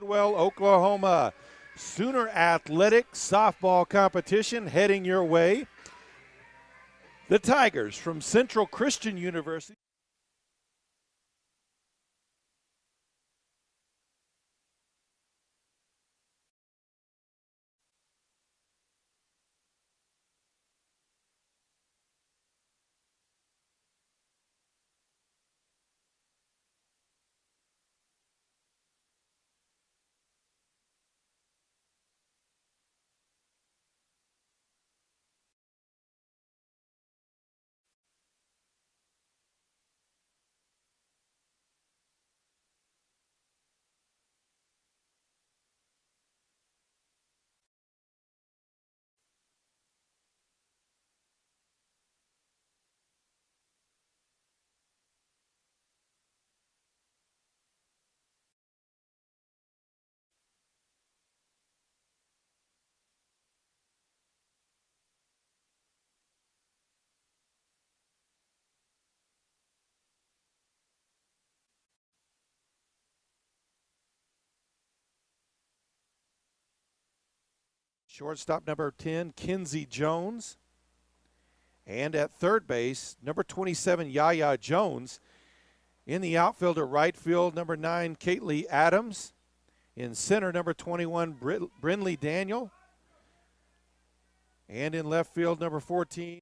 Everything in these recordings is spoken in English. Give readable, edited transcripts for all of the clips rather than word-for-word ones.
Woodwell, Oklahoma. Sooner Athletic softball competition heading your way. The Tigers from Central Christian University. Shortstop number 10, Kinsey Jones. And at third base, number 27, Yaya Jones. In the outfield at right field, number 9, Kylie Adams. In center, number 21, Brinley Daniel. And in left field, number 14.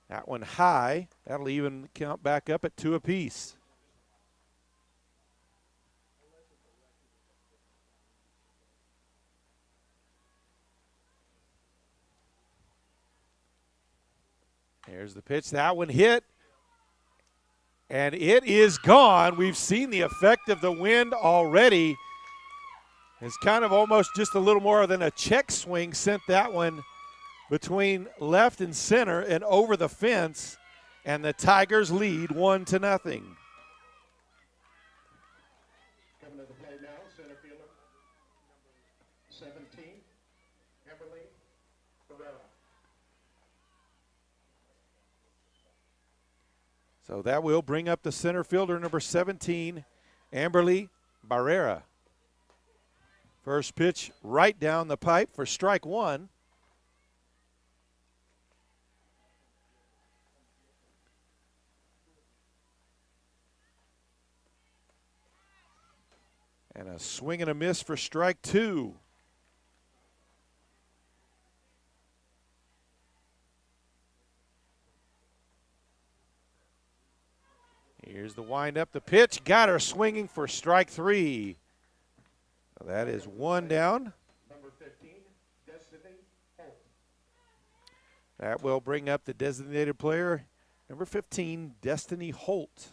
That one high. That'll even count back up at 2 apiece. There's the pitch. That one hit. And it is gone. We've seen the effect of the wind already. It's kind of almost just a little more than a check swing sent that one between left and center and over the fence, and the Tigers lead 1-0. Coming to the plate now, center fielder, 17, Barrera. So that will bring up the center fielder, number 17, Amberly Barrera. First pitch right down the pipe for strike one. And a swing and a miss for strike two. Here's the windup, the pitch, got her swinging for strike three. So that is one down. Number 15, Destiny Holt. That will bring up the designated player, number 15, Destiny Holt.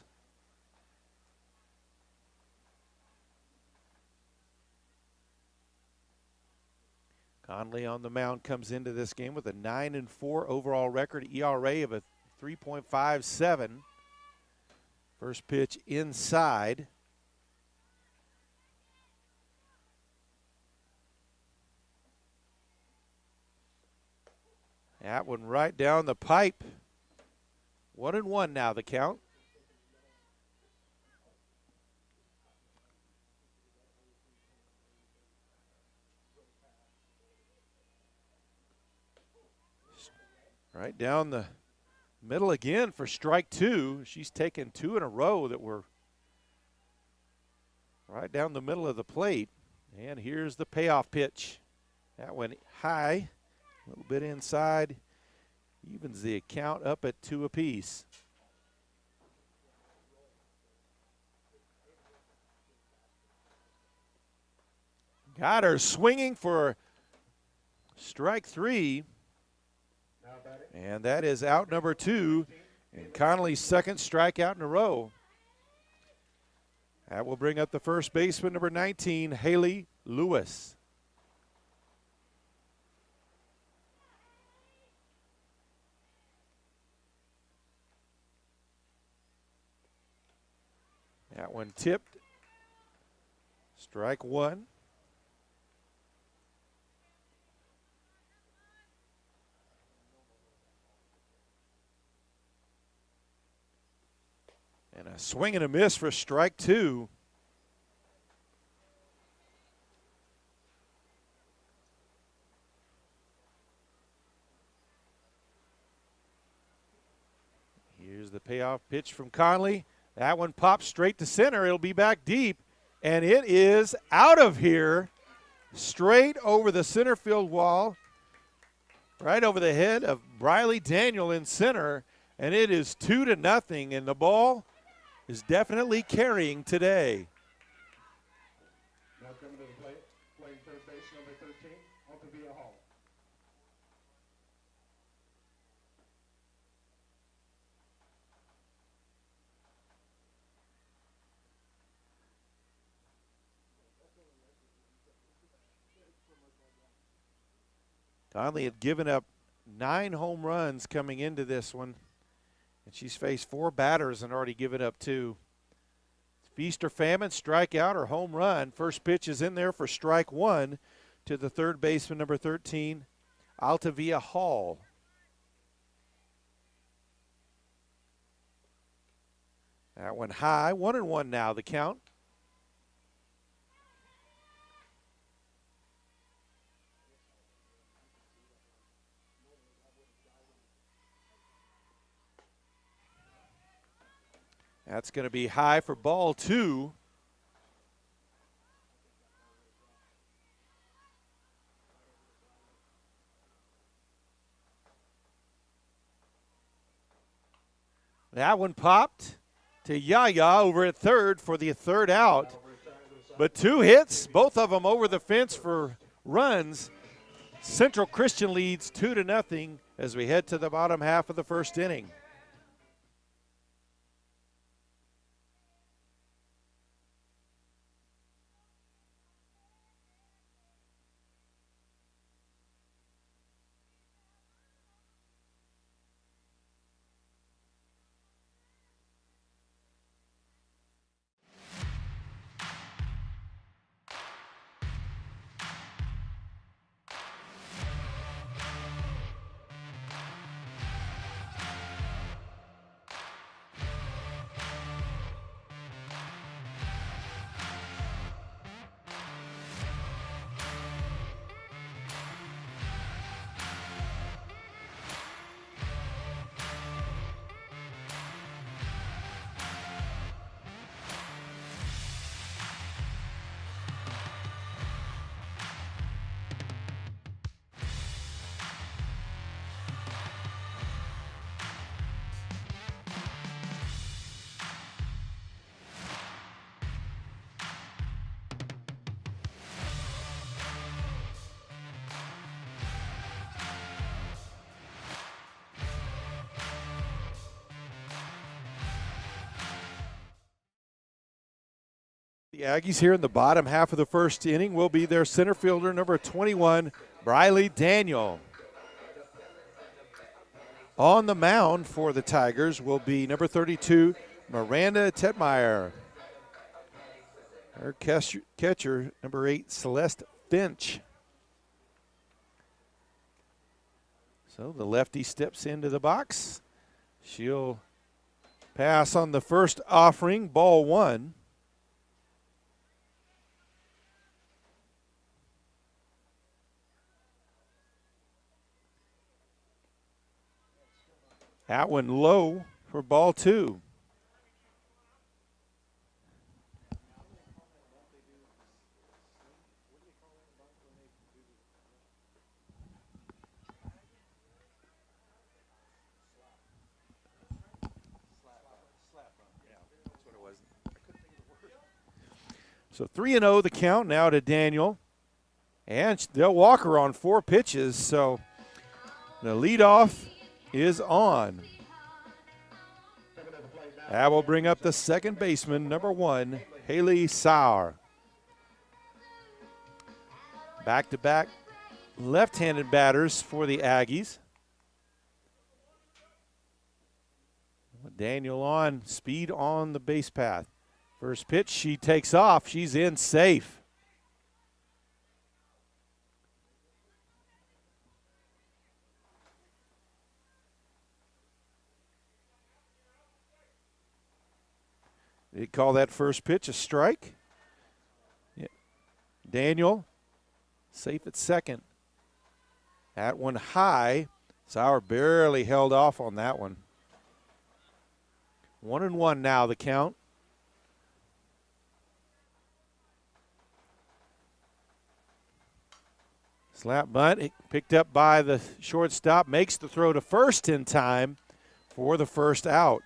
Conley on the mound comes into this game with a 9-4 overall record, ERA of a 3.57. First pitch inside. That one right down the pipe. 1-1 now the count. Right down the middle again for strike two. She's taken two in a row that were right down the middle of the plate. And here's the payoff pitch. That went high, a little bit inside. Evens the count up at 2 apiece. Got her swinging for strike 3. And that is out number 2. And Connolly's second strikeout in a row. That will bring up the first baseman, number 19, Hayley Lewis. That one tipped. Strike 1. And a swing and a miss for strike 2. Here's the payoff pitch from Conley. That one pops straight to center. It'll be back deep, and it is out of here, straight over the center field wall, right over the head of Briley Daniel in center, and it is 2-0, and the ball is definitely carrying today. Now coming to the plate, playing third base, number 13, Holt. Conley had given up 9 home runs coming into this one, and she's faced 4 batters and already given up 2. Feast or famine, strikeout or home run. First pitch is in there for strike 1 to the third baseman, number 13, Altavia Hall. That one high, 1-1 now the count. That's going to be high for ball 2. That one popped to Yaya over at third for the third out. But 2 hits, both of them over the fence for runs. Central Christian leads 2-0 as we head to the bottom half of the first inning. The Aggies here in the bottom half of the first inning will be their center fielder, number 21, Briley Daniel. On the mound for the Tigers will be number 32, Miranda Tetmeyer. Her catcher, number 8, Celeste Finch. So the lefty steps into the box. She'll pass on the first offering, ball 1. That one low for ball 2. So 3-0 the count now to Daniel. And they'll walk her on 4 pitches, so the leadoff is on. That will bring up the second baseman, number 1, Hayley Sauer. Back-to-back left-handed batters for the Aggies. Daniel on, speed on the base path. First pitch, she takes off. She's in safe. They call that first pitch a strike. Yeah. Daniel safe at second. That one high. Sauer barely held off on that one. 1-1 now, the count. Slap bunt picked up by the shortstop, makes the throw to first in time for the first out.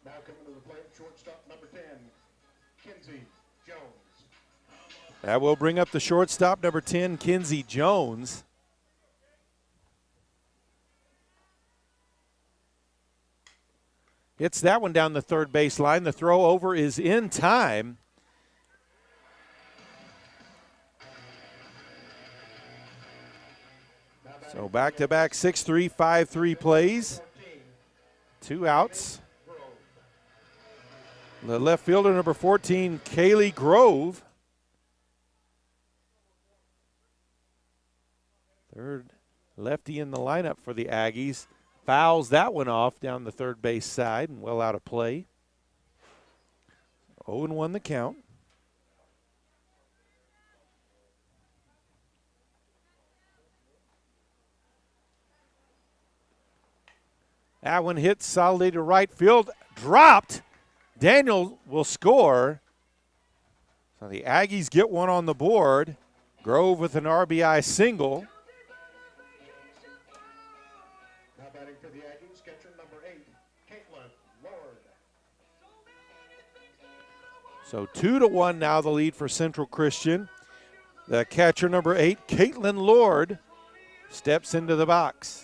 Now coming to the plate, shortstop number 10, Kinsey Jones. That will bring up the shortstop, number 10, Kinsey Jones. Hits that one down the third baseline. The throw over is in time. So back-to-back 6-3, 5-3 plays. 2 outs. The left fielder, number 14, Kaylee Grove. Third lefty in the lineup for the Aggies. Fouls that one off down the third base side and well out of play. 0-1 the count. That one hit solidly to right field. Dropped. Daniel will score. So the Aggies get one on the board. Grove with an RBI single. Now batting for the Aggies, catcher number 8, Caitlyn Lord. So 2-1 now the lead for Central Christian. The catcher number 8, Caitlyn Lord, steps into the box.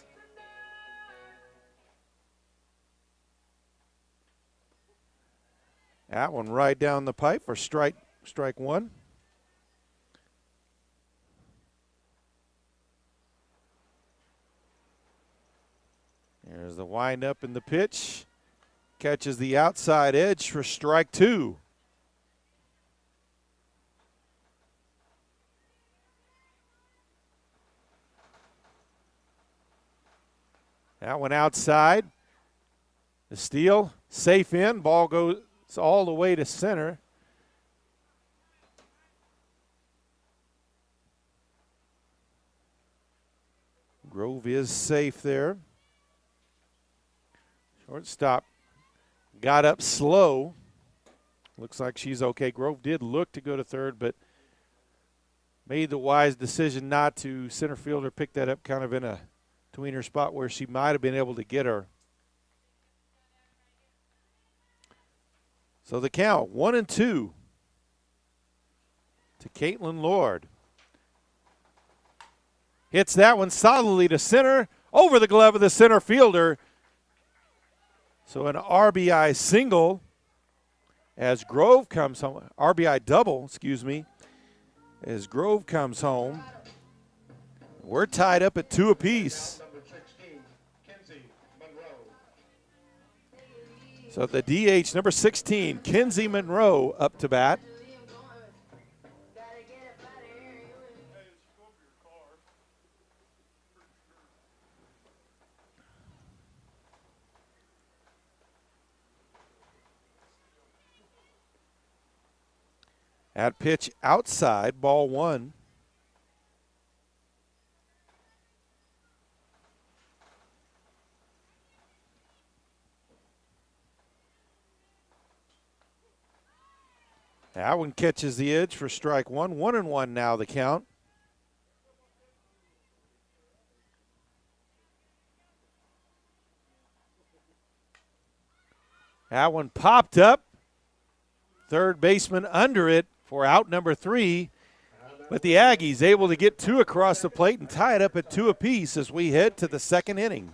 That one right down the pipe for strike one. There's the windup and the pitch. Catches the outside edge for strike 2. That one outside. The steal, safe in. Ball goes all the way to center. Grove is safe there. Shortstop got up slow. Looks like she's okay. Grove did look to go to third, but made the wise decision not to. Center fielder picked that up kind of in a tweener spot where she might have been able to get her. So the count, 1-2 to Caitlyn Lord. Hits that one solidly to center, over the glove of the center fielder. So an RBI single as Grove comes home. RBI double, excuse me, as Grove comes home. We're tied up at 2 apiece. So the DH, number 16, Kinsey Monroe, up to bat. At pitch outside, ball 1. That one catches the edge for strike 1. 1-1 now the count. That one popped up. third baseman under it for out number 3. But the Aggies able to get 2 across the plate and tie it up at 2 apiece as we head to the second inning.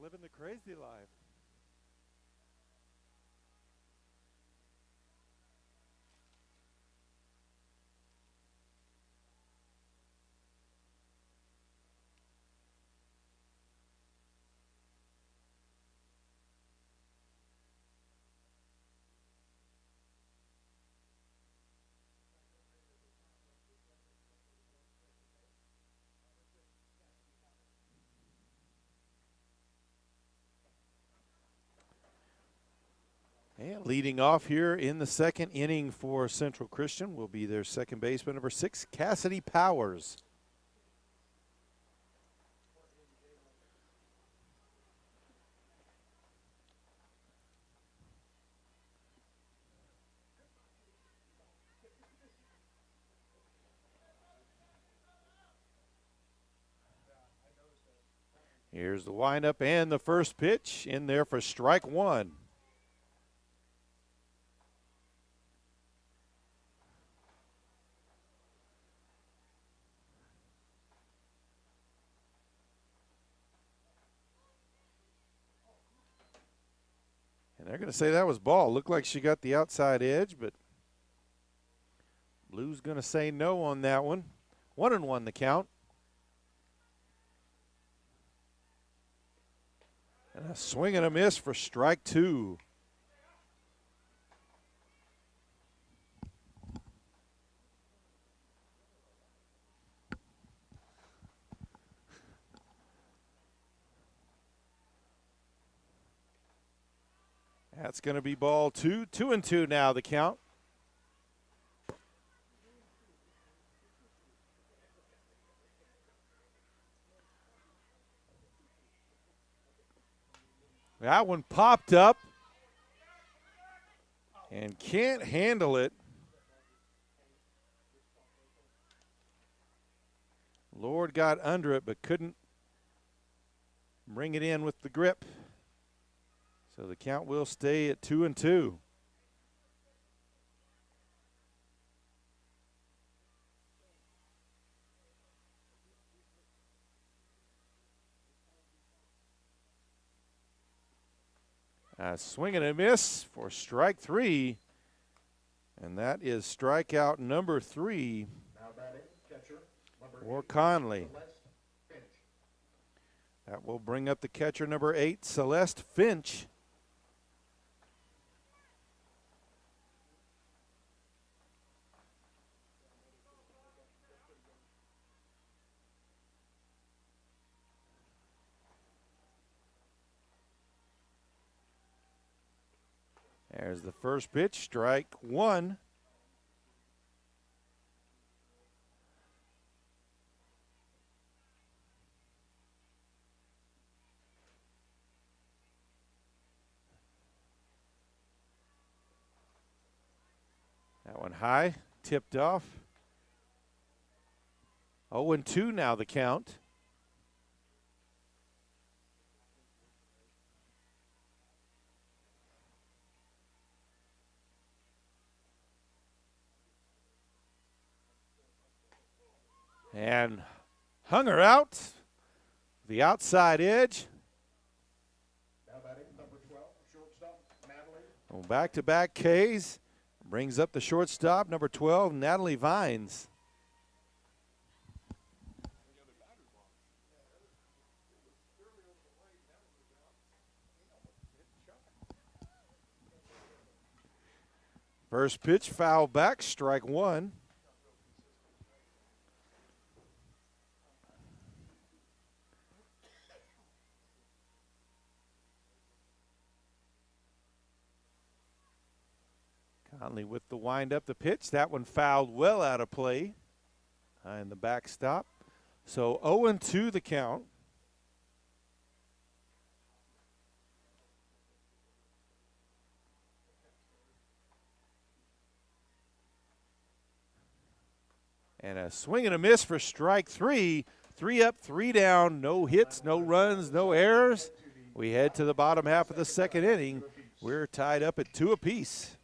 Living the crazy life. And leading off here in the second inning for Central Christian will be their second baseman, number 6, Cassidy Powers. Here's the windup and the first pitch in there for strike 1. And they're going to say that was ball. Looked like she got the outside edge, but Blue's going to say no on that one. 1-1 the count. And a swing and a miss for strike 2. That's going to be ball 2. 2-2 now the count. That one popped up and can't handle it. Lord got under it but couldn't bring it in with the grip. So the count will stay at 2-2. A swing and a miss for strike 3. And that is strikeout number 3 for Conley. That will bring up the catcher number 8, Celeste Finch. There's the first pitch, strike 1. That one high, tipped off. 0-2 now the count. And hung her out. The outside edge. Now batting number 12, shortstop, Natalie. Back-to-back Ks. Brings up the shortstop, number 12, Natalie Vines. First pitch, foul back, strike one. Conley with the wind-up, the pitch. That one fouled well out of play behind the backstop. So 0-2 the count. And a swing and a miss for strike three. 3 up, 3 down, no hits, no runs, no errors. We head to the bottom half of the second inning. We're tied up at 2 apiece.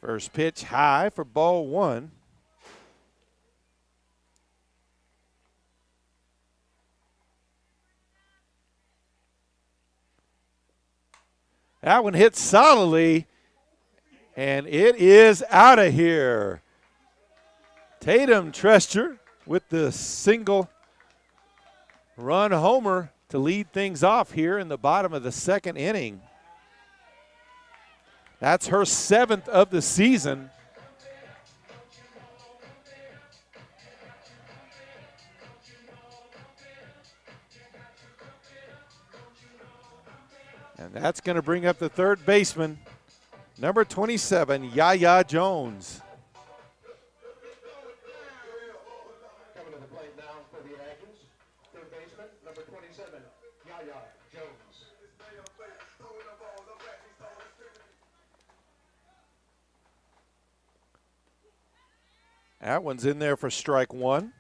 First pitch high for ball one. That one hits solidly, and it is out of here. Tatum Trescher with the single run homer to lead things off here in the bottom of the second inning. That's her 7th of the season. And that's going to bring up the third baseman, number 27, Yaya Jones. Coming to the plate now for the Aggies, third baseman, number 27, Yaya Jones. That one's in there for strike one.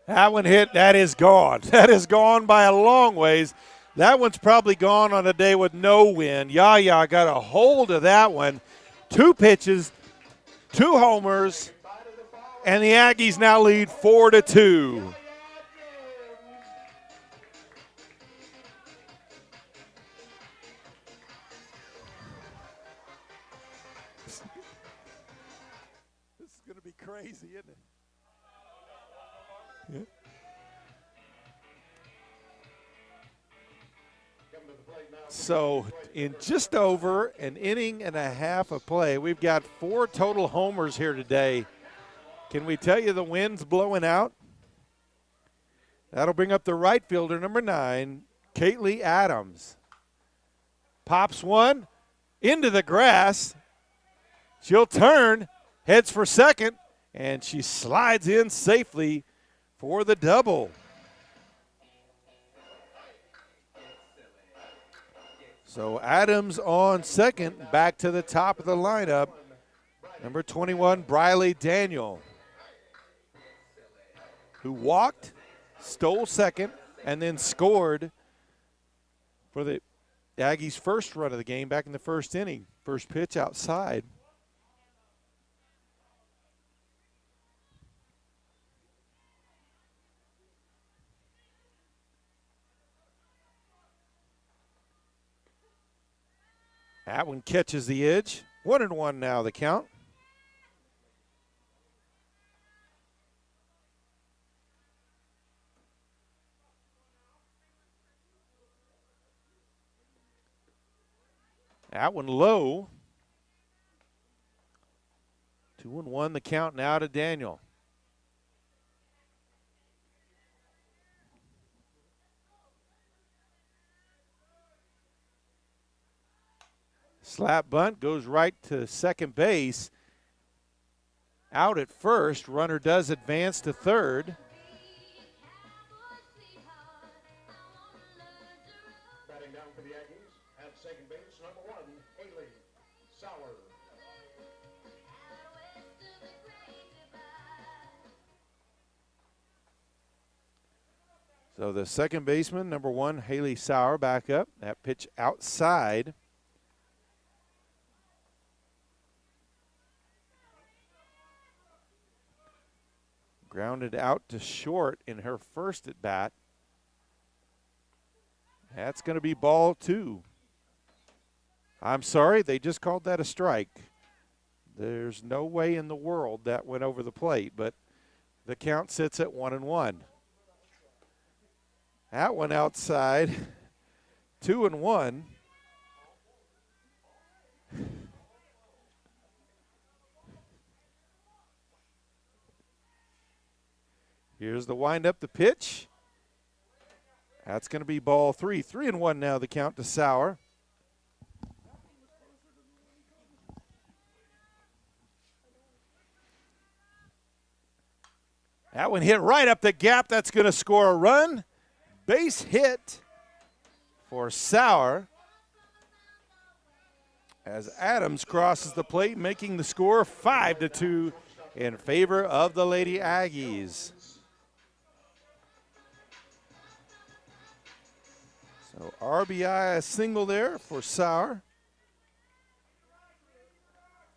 That one hit, that is gone. That is gone by a long ways. That one's probably gone on a day with no wind. Yaya got a hold of that one. 2 pitches, 2 homers, and the Aggies now lead 4-2. This is going to be crazy, isn't it? Yeah. So in just over an inning and a half of play, we've got 4 total homers here today. Can we tell you the wind's blowing out? That'll bring up the right fielder, number 9, Kylie Adams. Pops one into the grass. She'll turn, heads for second, and she slides in safely for the double. So Adams on second, back to the top of the lineup. Number 21, Briley Daniel, who walked, stole second, and then scored for the Aggies' first run of the game back in the first inning. First pitch outside. That one catches the edge. 1-1 now the count. That one low. 2-1 the count now to Daniel. Slap bunt goes right to second base. Out at first. Runner does advance to third. Batting down for the Aggies at second base, number 1, Hayley Lewis. So the second baseman, number 1, Hayley Lewis, back up. That pitch outside. Grounded out to short in her first at bat. That's going to be ball 2. I'm sorry, they just called that a strike. There's no way in the world that went over the plate, but the count sits at 1-1. That one outside, 2-1. Here's the windup, the pitch. That's going to be ball 3. 3-1 now the count to Sauer. That one hit right up the gap. That's going to score a run. Base hit for Sauer as Adams crosses the plate, making the score 5-2 in favor of the Lady Aggies. So RBI, a single there for Sauer.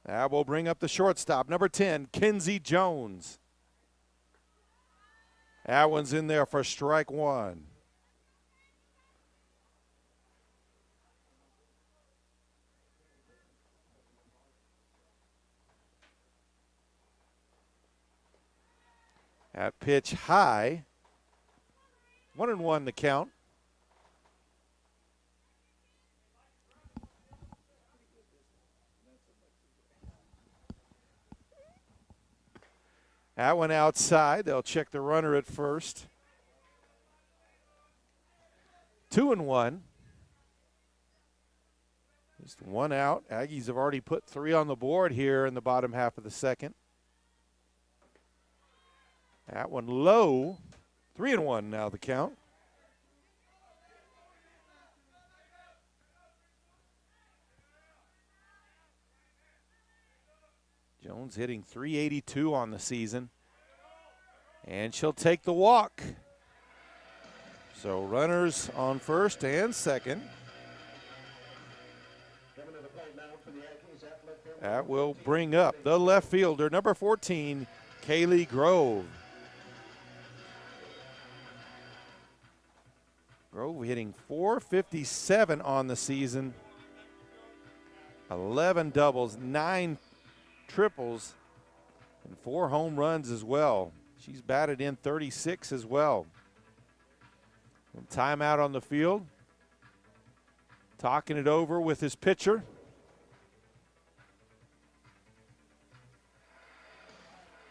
That will bring up the shortstop, number 10, Kenzie Jones. That one's in there for strike 1. That pitch high. 1-1 the count. That one outside. They'll check the runner at first. 2-1. Just one out. Aggies have already put 3 on the board here in the bottom half of the second. That one low. 3-1 now the count. Jones hitting .382 on the season. And she'll take the walk. So runners on first and second. That will bring up the left fielder, number 14, Kaylee Grove. Grove hitting .457 on the season. 11 doubles, 9 triples, and 4 home runs as well. She's batted in 36 as well. And timeout on the field. talking it over with his pitcher.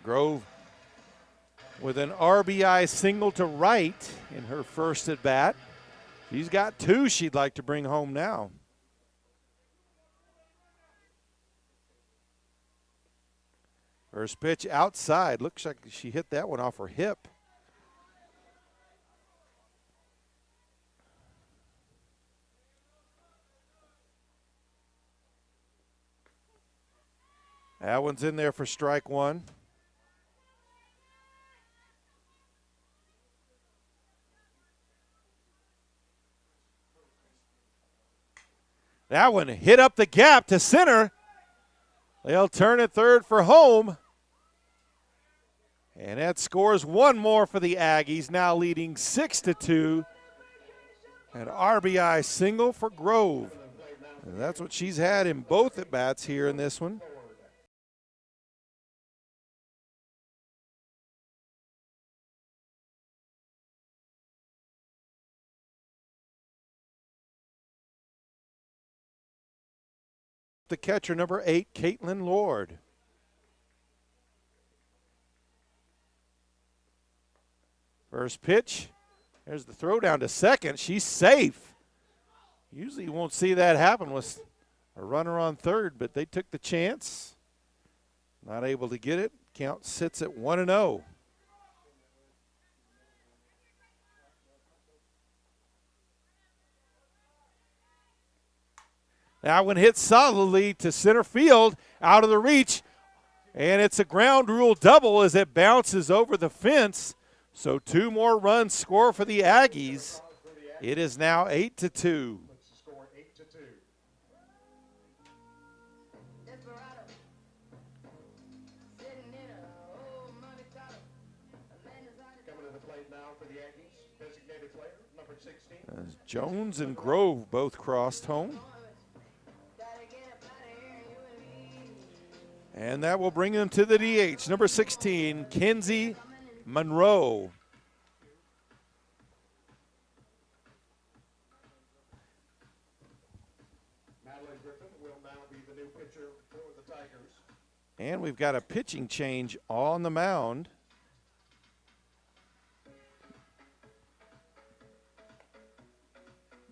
Grove with an RBI single to right in her first at bat. She's got 2 she'd like to bring home now. First pitch outside. Looks like she hit that one off her hip. That one's in there for strike 1. That one hit up the gap to center. They'll turn it third for home. And that scores 1 more for the Aggies, now leading 6-2. An RBI single for Grove. And that's what she's had in both at bats here in this one. The catcher, number 8, Caitlyn Lord. First pitch. There's the throw down to second. She's safe. Usually you won't see that happen with a runner on third, but they took the chance. Not able to get it. Count sits at 1-0. That one hits solidly to center field, out of the reach, and it's a ground rule double as it bounces over the fence. So 2 more runs score for the Aggies. It is now 8-2. As Jones and Grove both crossed home. And that will bring them to the DH. Number 16, Kenzie Monroe. Madeline Griffin will now be the new pitcher for the Tigers. And we've got a pitching change on the mound.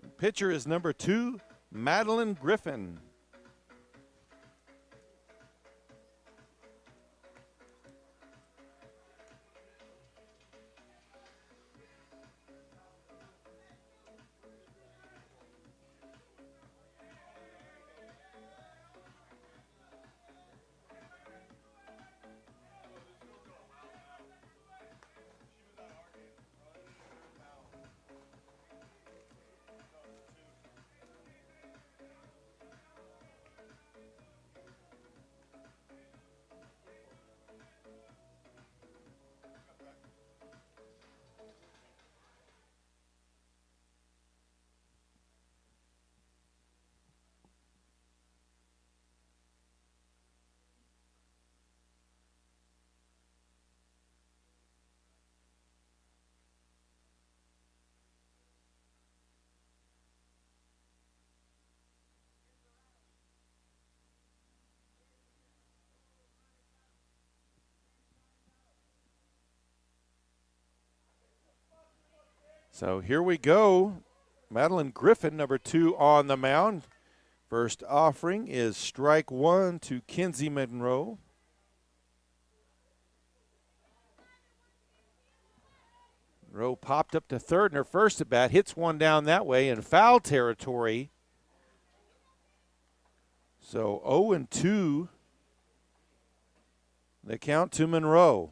The pitcher is number 2, Madeline Griffin. So here we go. Madeline Griffin, number 2 on the mound. First offering is strike 1 to Kenzie Monroe. Monroe popped up to third in her first at bat, hits one down that way in foul territory. So 0-2, the count to Monroe.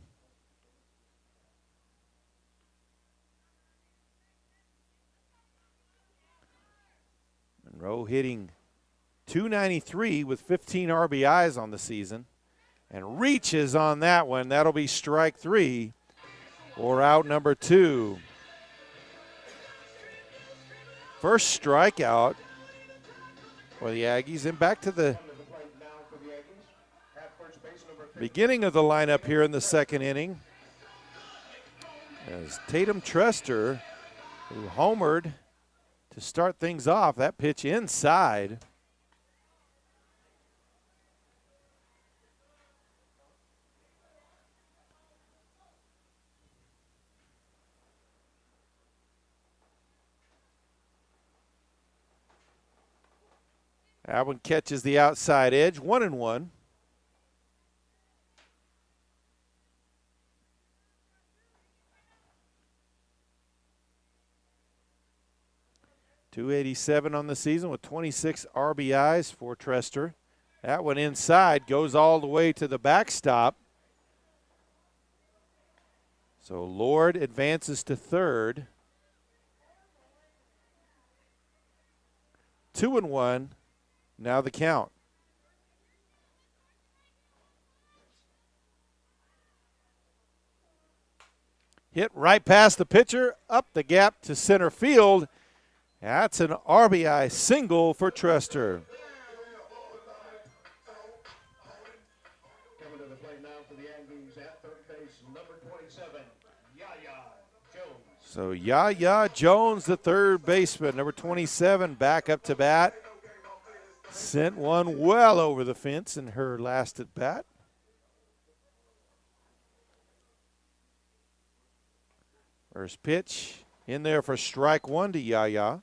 Monroe hitting .293 with 15 RBIs on the season, and reaches on that one. That'll be strike 3 or out number 2. First strikeout for the Aggies, and back to the beginning of the lineup here in the second inning as Tatum Trester, who homered to start things off. That pitch inside. That one catches the outside edge, 1-1. .287 on the season with 26 RBIs for Trester. That one inside goes all the way to the backstop. So Lord advances to third. 2-1. Now the count. Hit right past the pitcher, up the gap to center field. That's an RBI single for Trester. Coming to the plate now for the Aggies at third base, number 27, Yaya Jones. So Yaya Jones, the third baseman, number 27, back up to bat. Sent one well over the fence in her last at bat. First pitch in there for strike one to Yaya.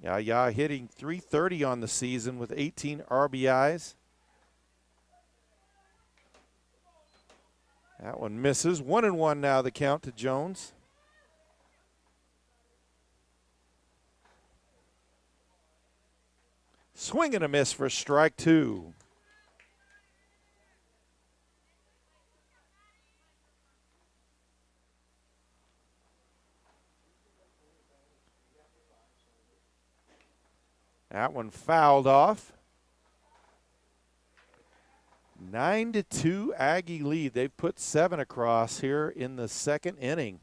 Yaya hitting .330 on the season with 18 RBIs. That one misses. 1-1 now the count to Jones. Swing and a miss for strike two. That one fouled off. 9-2 Aggie lead. They've put 7 across here in the second inning.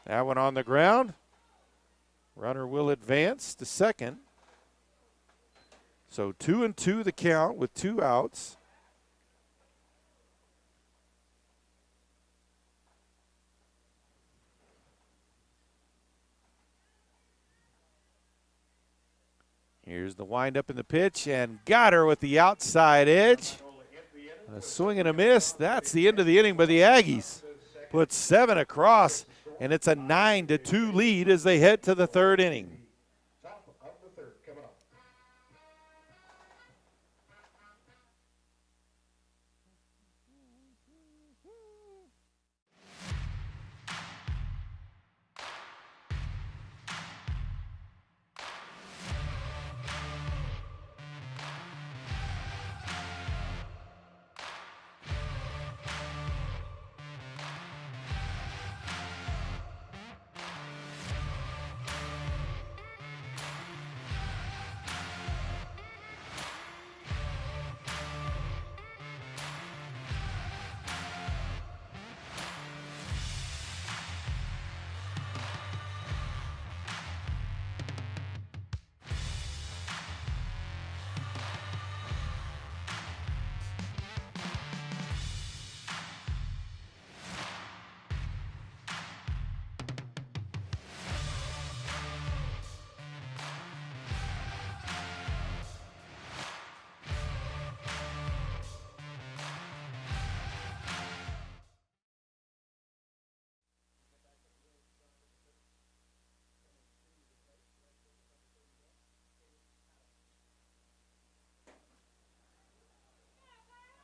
That one on the ground. Runner will advance to second. So 2-2 the count with 2 outs. Here's the windup in the pitch, and got her with the outside edge. A swing and a miss. That's the end of the inning by the Aggies. Put 7 across, and it's a 9-2 lead as they head to the third inning. Top of the third coming up.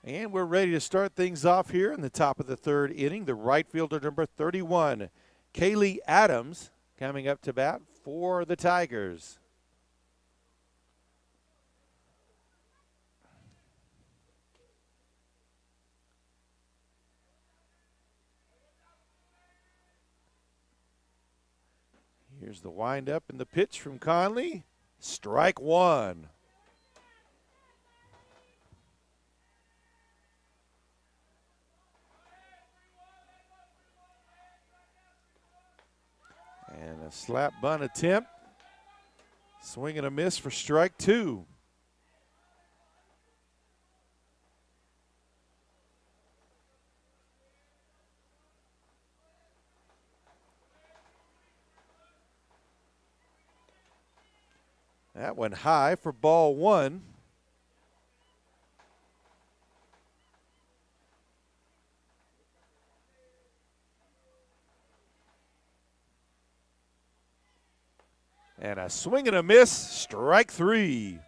And we're ready to start things off here in the top of the third inning. The right fielder, number 31, Kylie Adams, coming up to bat for the Tigers. Here's the windup and the pitch from Conley. Strike one. And a slap bunt attempt. Swing and a miss for strike 2. That went high for ball 1. And a swing and a miss, strike 3.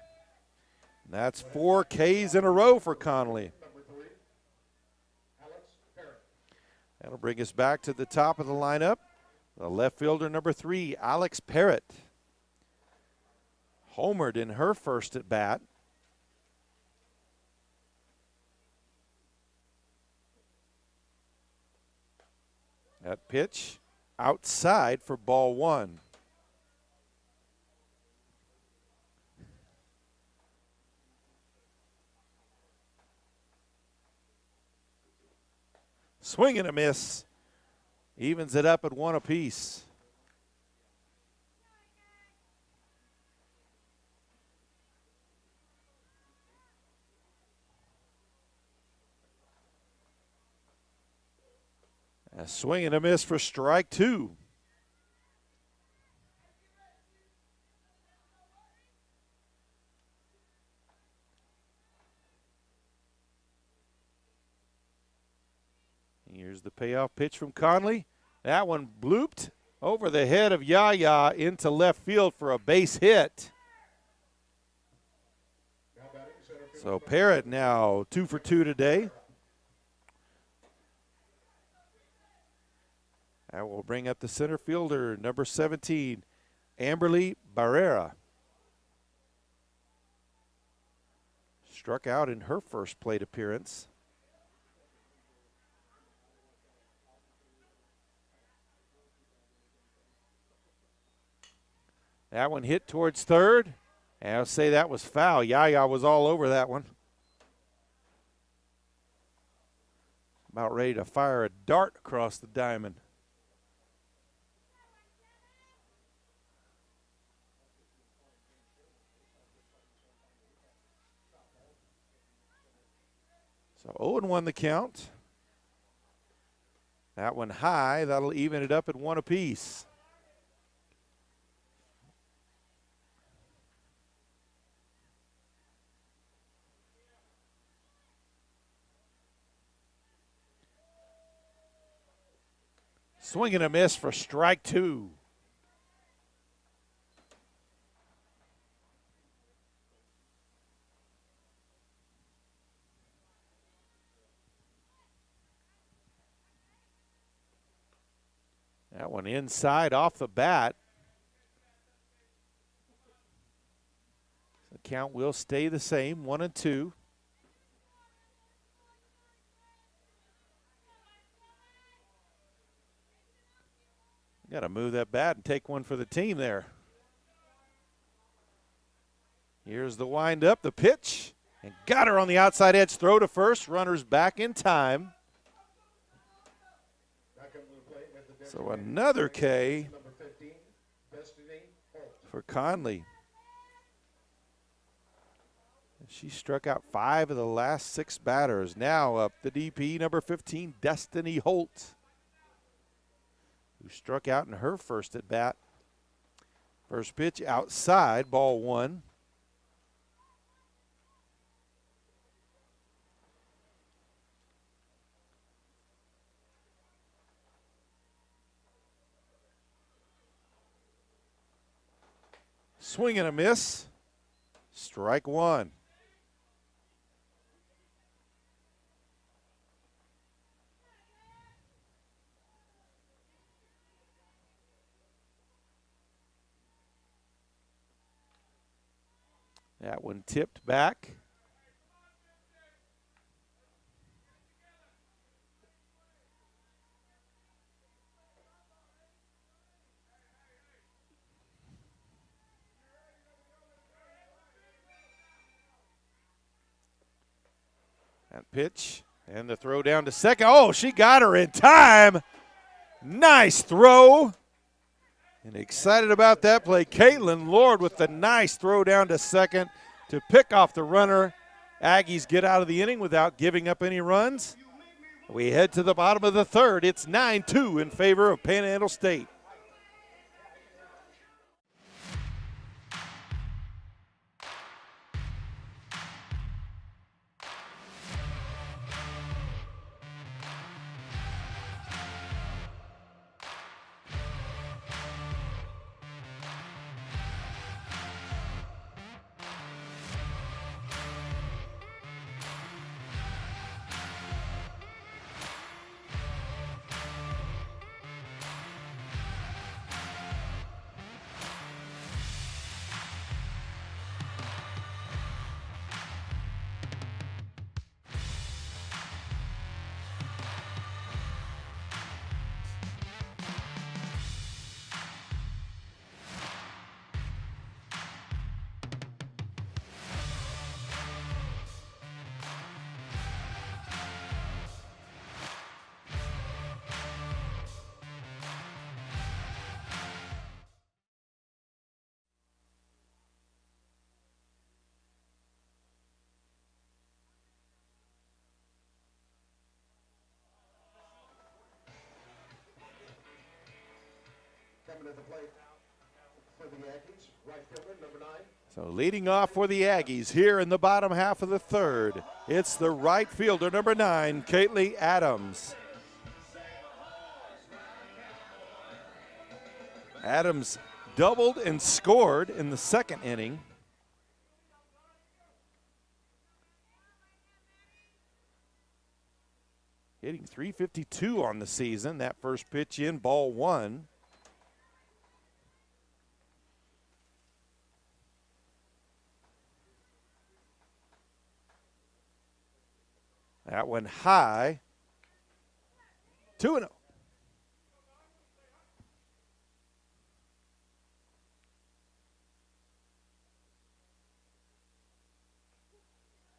That's 4 Ks in a row for Connolly. That'll bring us back to the top of the lineup. The left fielder, number 3, Alex Parrott. Homered in her first at bat. That pitch outside for ball 1. Swing and a miss. Evens it up at 1 apiece. A swing and a miss for strike 2. Here's the payoff pitch from Conley. That one blooped over the head of Yaya into left field for a base hit. So Parrott now 2 for 2 today. That will bring up the center fielder, number 17, Amberly Barrera. Struck out in her first plate appearance. That one hit towards third. And I'll say that was foul. Yaya was all over that one. About ready to fire a dart across the diamond. So 0-1 the count. That one high. That'll even it up at 1 apiece. Swing and a miss for strike 2. That one inside off the bat. The count will stay the same, 1-2. Got to move that bat and take one for the team there. Here's the windup, the pitch, and got her on the outside edge. Throw to first, runners back in time. So another K for Conley. She struck out 5 of the last 6 batters. Now up the DP, number 15, Destiny Holt, who struck out in her first at bat. First pitch outside, ball 1. Swing and a miss. Strike 1. That one tipped back. That pitch and the throw down to second. Oh, she got her in time. Nice throw. And excited about that play. Caitlyn Lord with the nice throw down to second to pick off the runner. Aggies get out of the inning without giving up any runs. We head to the bottom of the third. It's 9-2 in favor of Panhandle State. Coming to the plate for the Aggies, right fielder, number 9. So leading off for the Aggies here in the bottom half of the third, it's the right fielder, number 9, Kylie Adams. Adams doubled and scored in the second inning. Hitting .352 on the season. That first pitch in, ball 1. That one high. 2-0.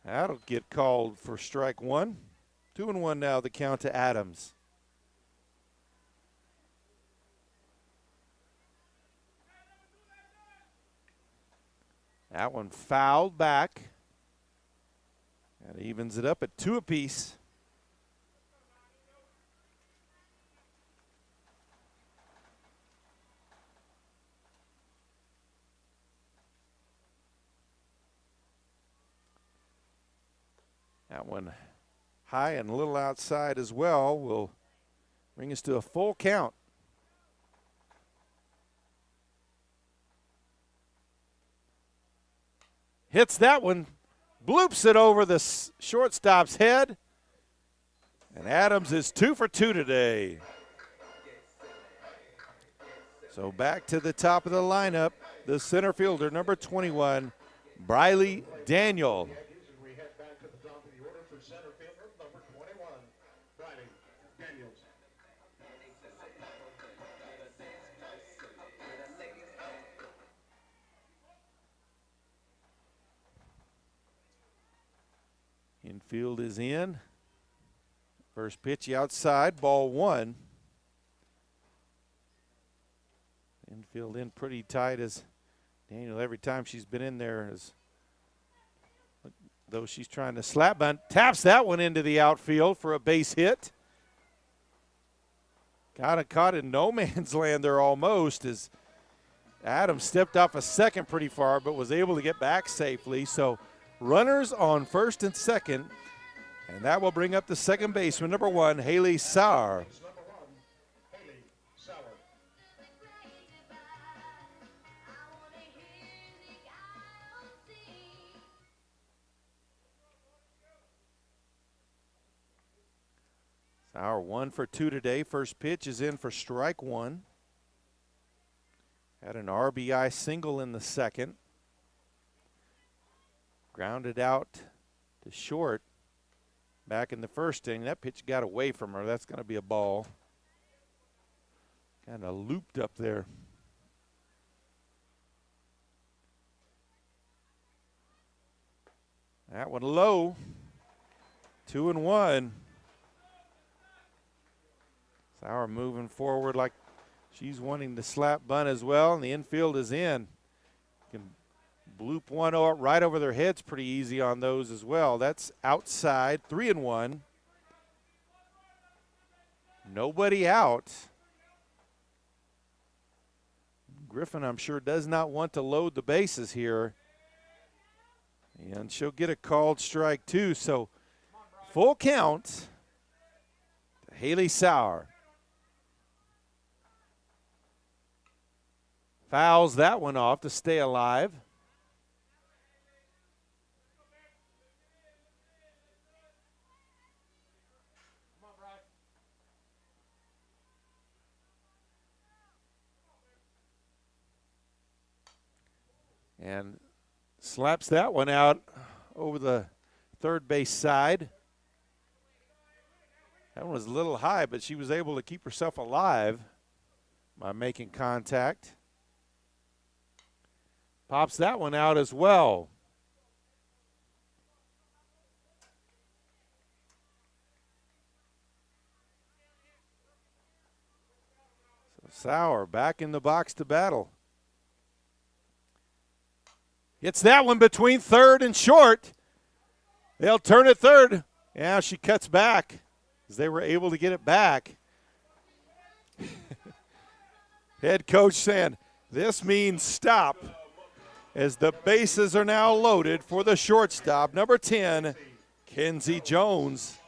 That'll get called for strike 1. 2-1 now, the count to Adams. That one fouled back. That evens it up at 2 apiece. That one high and a little outside as well will bring us to a full count. Hits that one, bloops it over the shortstop's head, and Adams is 2 for 2 today. So back to the top of the lineup, the center fielder, number 21, Briley Daniel. Infield is in. First pitch outside, ball 1. Infield in pretty tight as Daniel, every time she's been in there, is though she's trying to slap bunt, taps that one into the outfield for a base hit. Kind of caught in no man's land there almost as Adams stepped off a second pretty far but was able to get back safely. So runners on first and second, and that will bring up the second baseman, number 1, Hayley Sauer. Sauer 1 for 2 today. First pitch is in for strike 1. Had an RBI single in the second. Grounded out to short back in the first inning. That pitch got away from her. That's going to be a ball. Kind of looped up there. That one low. 2-1. Sauer moving forward like She's wanting to slap bunt as well, and the infield is in. Can bloop one right over their heads pretty easy on those as well. That's outside, 3-1. Nobody out. Griffin, I'm sure, does not want to load the bases here. And she'll get a called strike too, so full count to Haley Sauer. Fouls that one off to stay alive. And slaps that one out over the third base side. That one was a little high, but she was able to keep herself alive by making contact. Pops that one out as well. So Sauer back in the box to battle. Gets that one between third and short. They'll turn it third. Yeah, she cuts back as they were able to get it back. Head coach saying, this means stop, as the bases are now loaded for the shortstop, number 10, Kenzie Jones.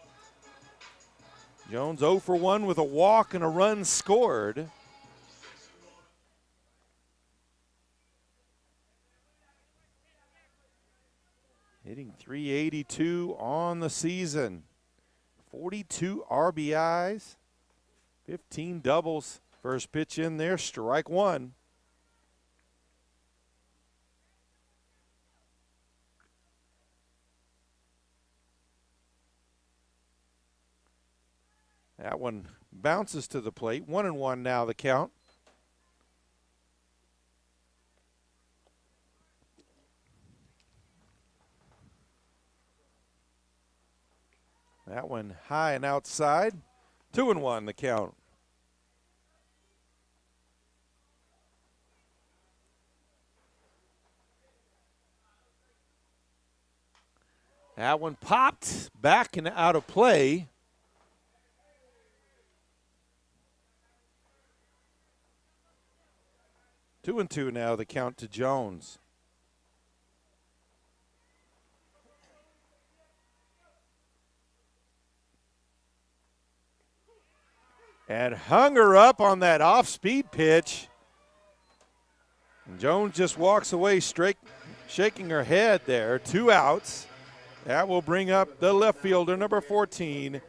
Jones 0 for 1 with a walk and a run scored. Hitting .382 on the season. 42 RBIs, 15 doubles. First pitch in there, strike one. That one bounces to the plate. 1-1 now the count. That one high and outside. 2-1 the count. That one popped back and out of play. Two and two now the count to Jones. And hung her up on that off-speed pitch. And Jones just walks away straight, shaking her head there. 2 outs. That will bring up the left fielder, number 14,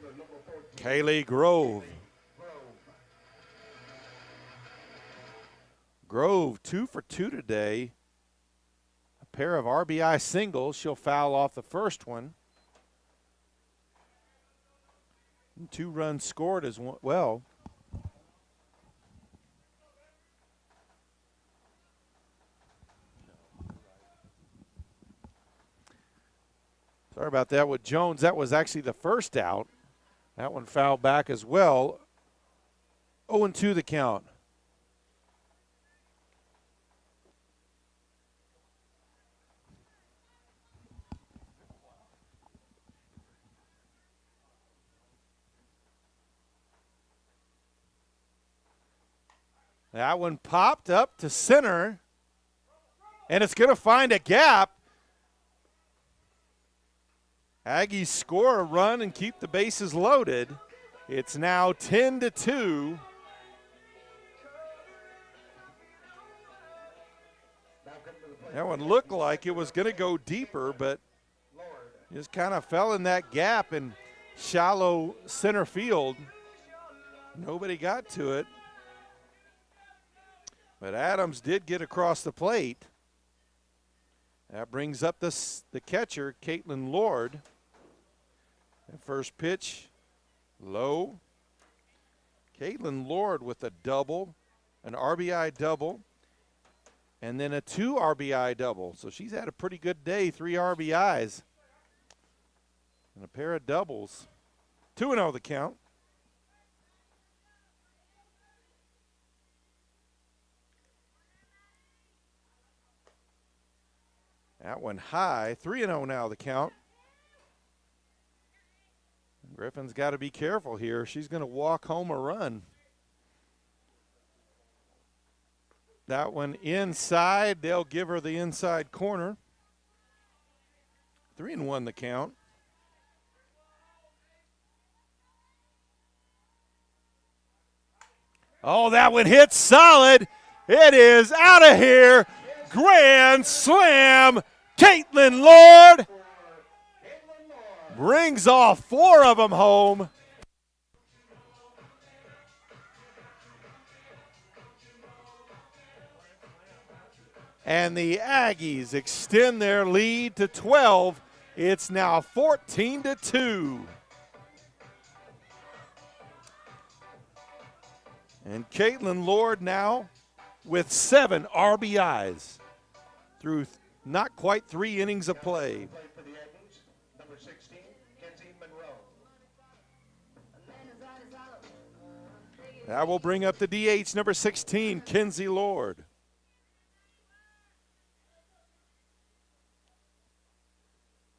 Kaylee Grove. Grove 2 for 2 today. A pair of RBI singles. She'll foul off the first one. And 2 runs scored as well. Sorry about that with Jones. That was actually the first out. That one fouled back as well. 0-2 the count. That one popped up to center, and it's going to find a gap. Aggies score a run and keep the bases loaded. It's now 10-2. That one looked like it was going to go deeper, but just kind of fell in that gap in shallow center field. Nobody got to it. But Adams did get across the plate. That brings up the catcher, Caitlyn Lord. And first pitch, low. Caitlyn Lord with a double, an RBI double, and then a 2 RBI double. So she's had a pretty good day, 3 RBIs and a pair of doubles. 2-0 the count. That one high, 3-0 now the count. Griffin's got to be careful here. She's going to walk home a run. That one inside. They'll give her the inside corner. 3-1 the count. Oh, that one hits solid. It is out of here. Grand slam. Caitlyn Lord brings all 4 of them home. And the Aggies extend their lead to 12. It's now 14-2. And Caitlyn Lord now with 7 RBIs through not quite 3 innings of play. Number 16, Kenzie Monroe. That will bring up the DH, number 16, Kenzie Lord.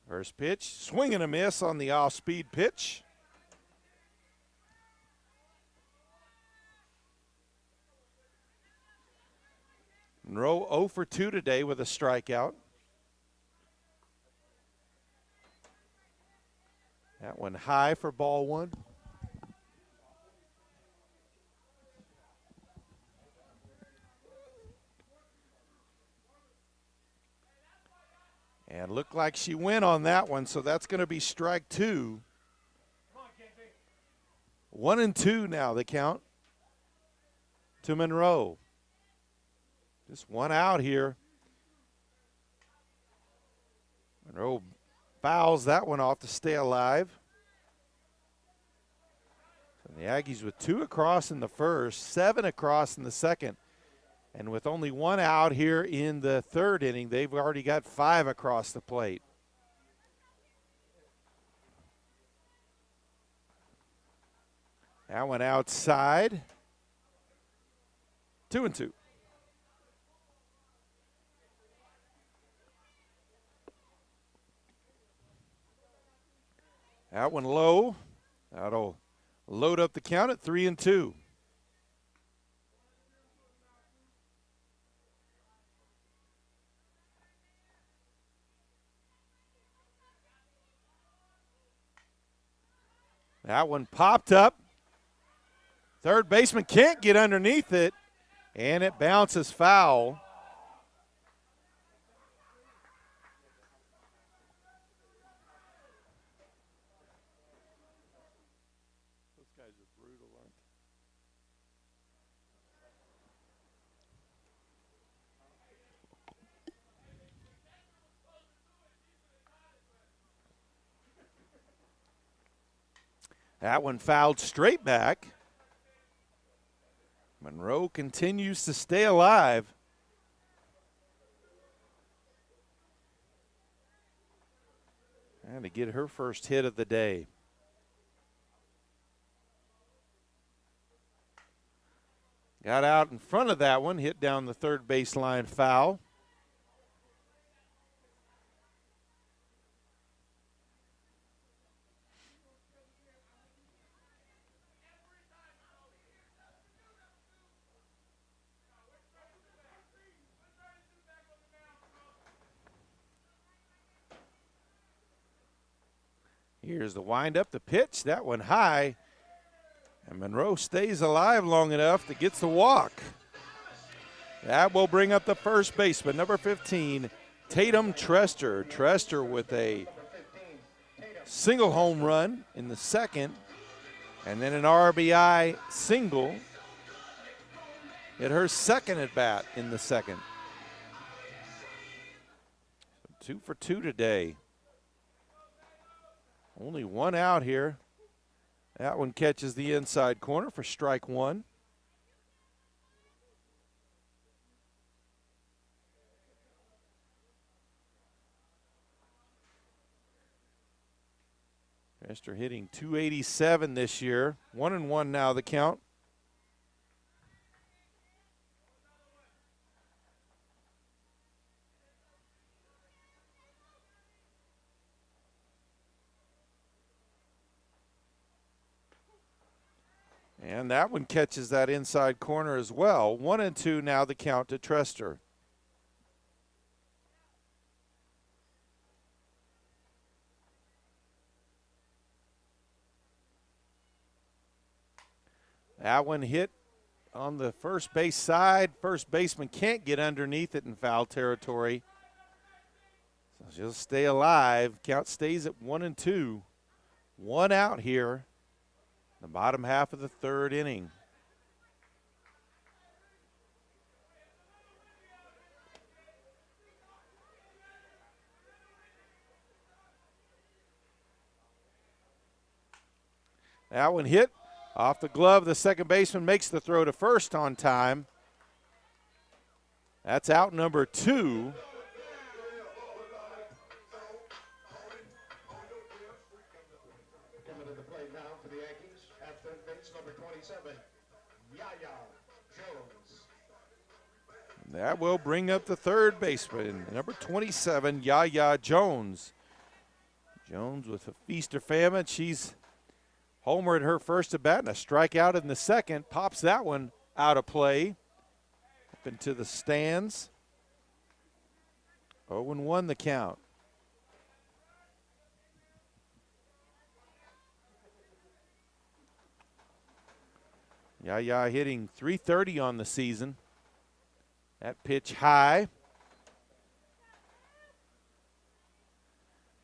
First pitch, swing and a miss on the off-speed pitch. Monroe 0 for 2 today with a strikeout. That one high for ball 1. And looked like she went on that one, so that's going to be strike 2. 1-2 now the count to Monroe. Just 1 out here. Monroe fouls that one off to stay alive. And the Aggies with 2 across in the first, 7 across in the second. And with only 1 out here in the 3rd inning, they've already got 5 across the plate. That one outside. 2-2. That one low. That'll load up the count at 3-2. That one popped up. Third baseman can't get underneath it, and it bounces foul. Those guys are brutal, aren't they? That one fouled straight back. Monroe continues to stay alive. And to get her first hit of the day. Got out in front of that one, hit down the third baseline foul. Here's the windup, the pitch, that one high. And Monroe stays alive long enough to get the walk. That will bring up the first baseman, number 15, Tatum Trester. Trester with a single home run in the second, and then an RBI single. Hit her second at bat in the second. So 2 for 2 today. Only 1 out here. That one catches the inside corner for strike 1. Trester hitting .287 this year. 1-1 now the count. And that one catches that inside corner as well. 1-2 now the count to Trester. That one hit on the first base side. First baseman can't get underneath it in foul territory. So she'll stay alive. Count stays at 1-2. 1 out here. The bottom half of the third inning. That one hit off the glove. The second baseman makes the throw to first on time. That's out number 2. Coming to the plate now for the Aggies at third base, number 27, Yaya Jones. That will bring up the third baseman, number 27, Yaya Jones. Jones with a feast or famine. She's homered her first at bat and a strikeout in the second. Pops that one out of play. Up into the stands. 0-1 the count. Yaya hitting .330 on the season. That pitch high.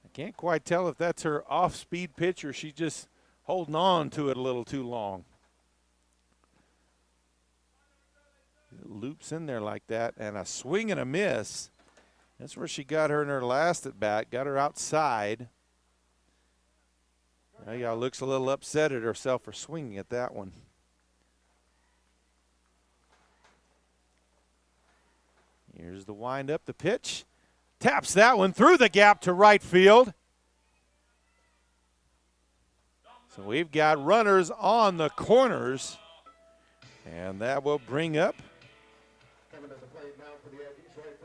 I can't quite tell if that's her off-speed pitch or she's just holding on to it a little too long. It loops in there like that, and a swing and a miss. That's where she got her in her last at bat, got her outside. Yaya looks a little upset at herself for swinging at that one. Here's the windup, the pitch. Taps that one through the gap to right field. So we've got runners on the corners, and that will bring up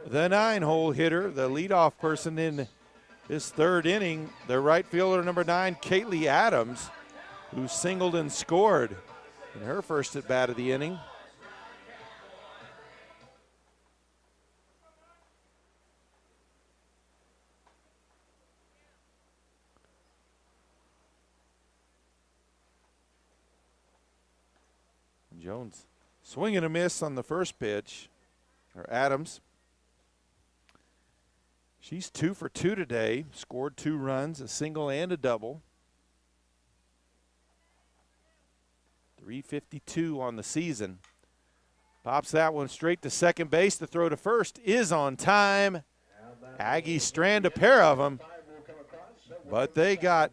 the 9-hole hitter, the leadoff person in this third inning, the right fielder number 9, Kylie Adams, who singled and scored in her first at bat of the inning. Jones swing and a miss on the first pitch, or Adams. She's 2 for 2 today, scored 2 runs, a single and a double. .352 on the season. Pops that one straight to second base. The throw to first is on time. Aggies strand a pair of them, but they got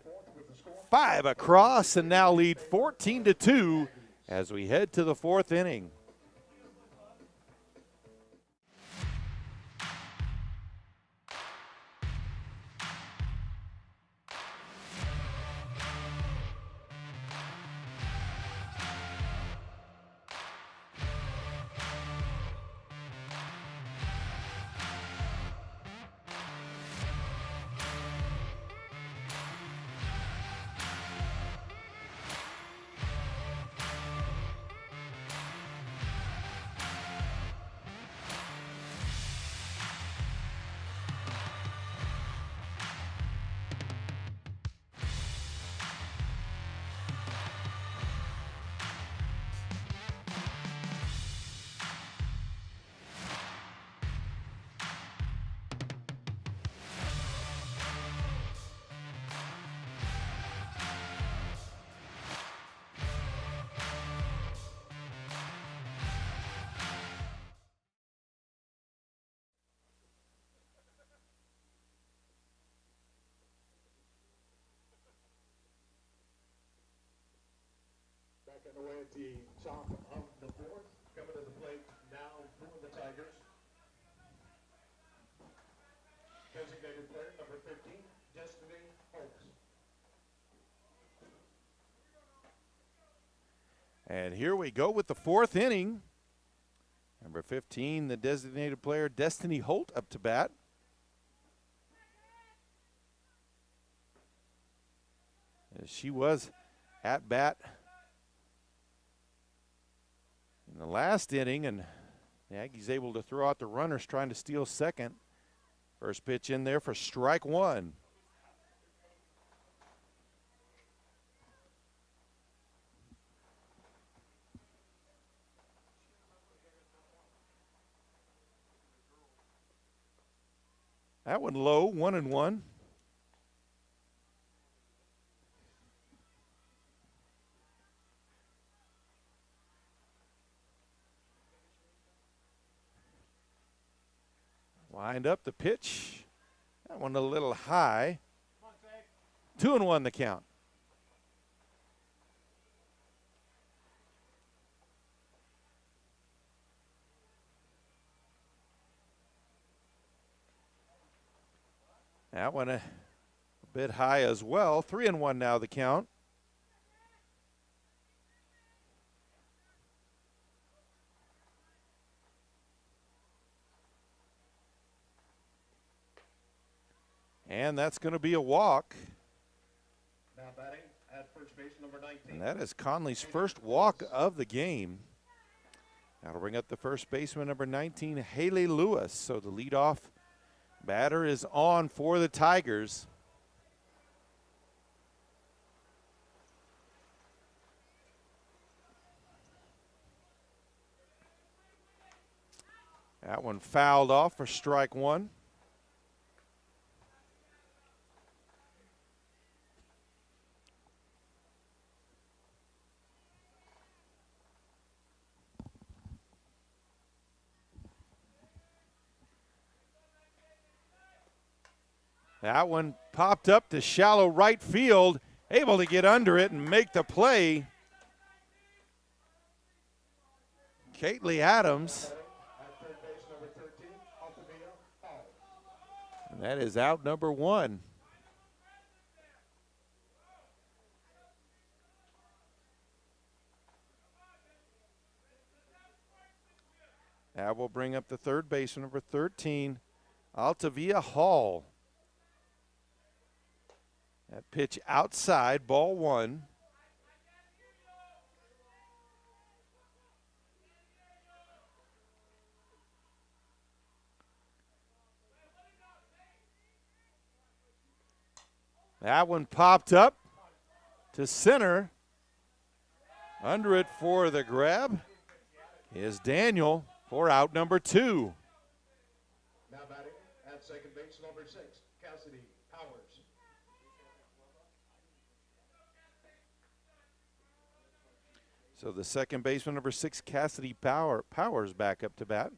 5 across and now lead 14-2 as we head to the 4th inning. Back away at the top of the 4th. Coming to the plate now for the Tigers. Designated player number 15, Destiny Holt. And here we go with the 4th inning. Number 15, the designated player, Destiny Holt, up to bat. As she was at bat in the last inning, and the Aggies able to throw out the runners trying to steal second. First pitch in there for strike one. That one low, 1-1. Wind up the pitch. That one a little high. 2-1 the count. That one a bit high as well. 3-1 now the count. And that's going to be a walk. Now batting at first base, number 19. And that is Conley's first walk of the game. That'll bring up the first baseman, number 19, Hayley Lewis. So the leadoff batter is on for the Tigers. That one fouled off for strike one. That one popped up to shallow right field, able to get under it and make the play. Kylie Adams. At third base, number 13, foul. And that is out number one. That will bring up the third baseman, number 13, Altavia Hall. That pitch outside, ball one. That one popped up to center. Under it for the grab is Daniel for out number two. Now batting at second base, number 6, Cassidy Powers. So the second baseman, number 6, Cassidy Powers back up to bat.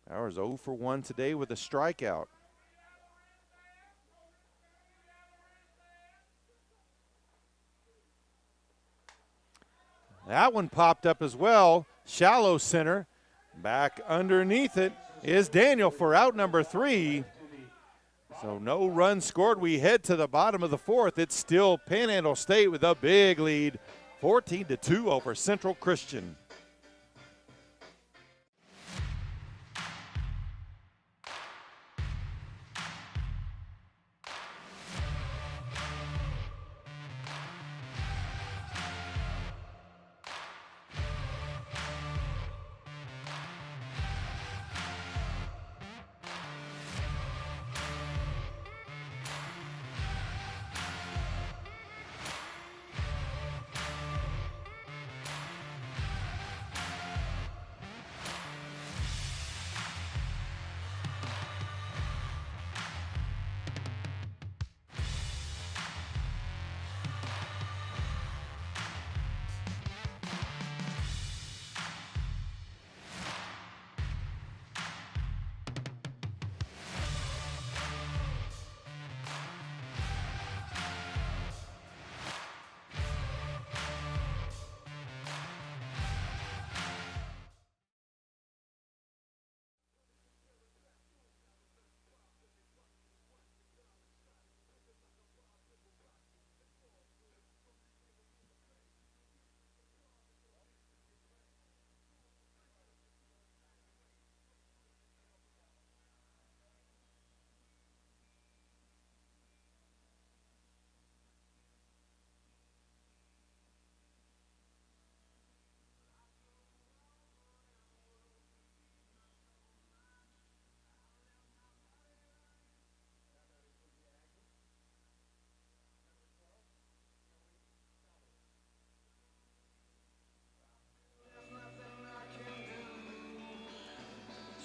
Powers 0 for 1 today with a strikeout. That one popped up as well. Shallow center. Back underneath it is Daniel for out number 3. So no runs scored. We head to the bottom of the fourth. It's still Panhandle State with a big lead, 14-2 over Central Christian.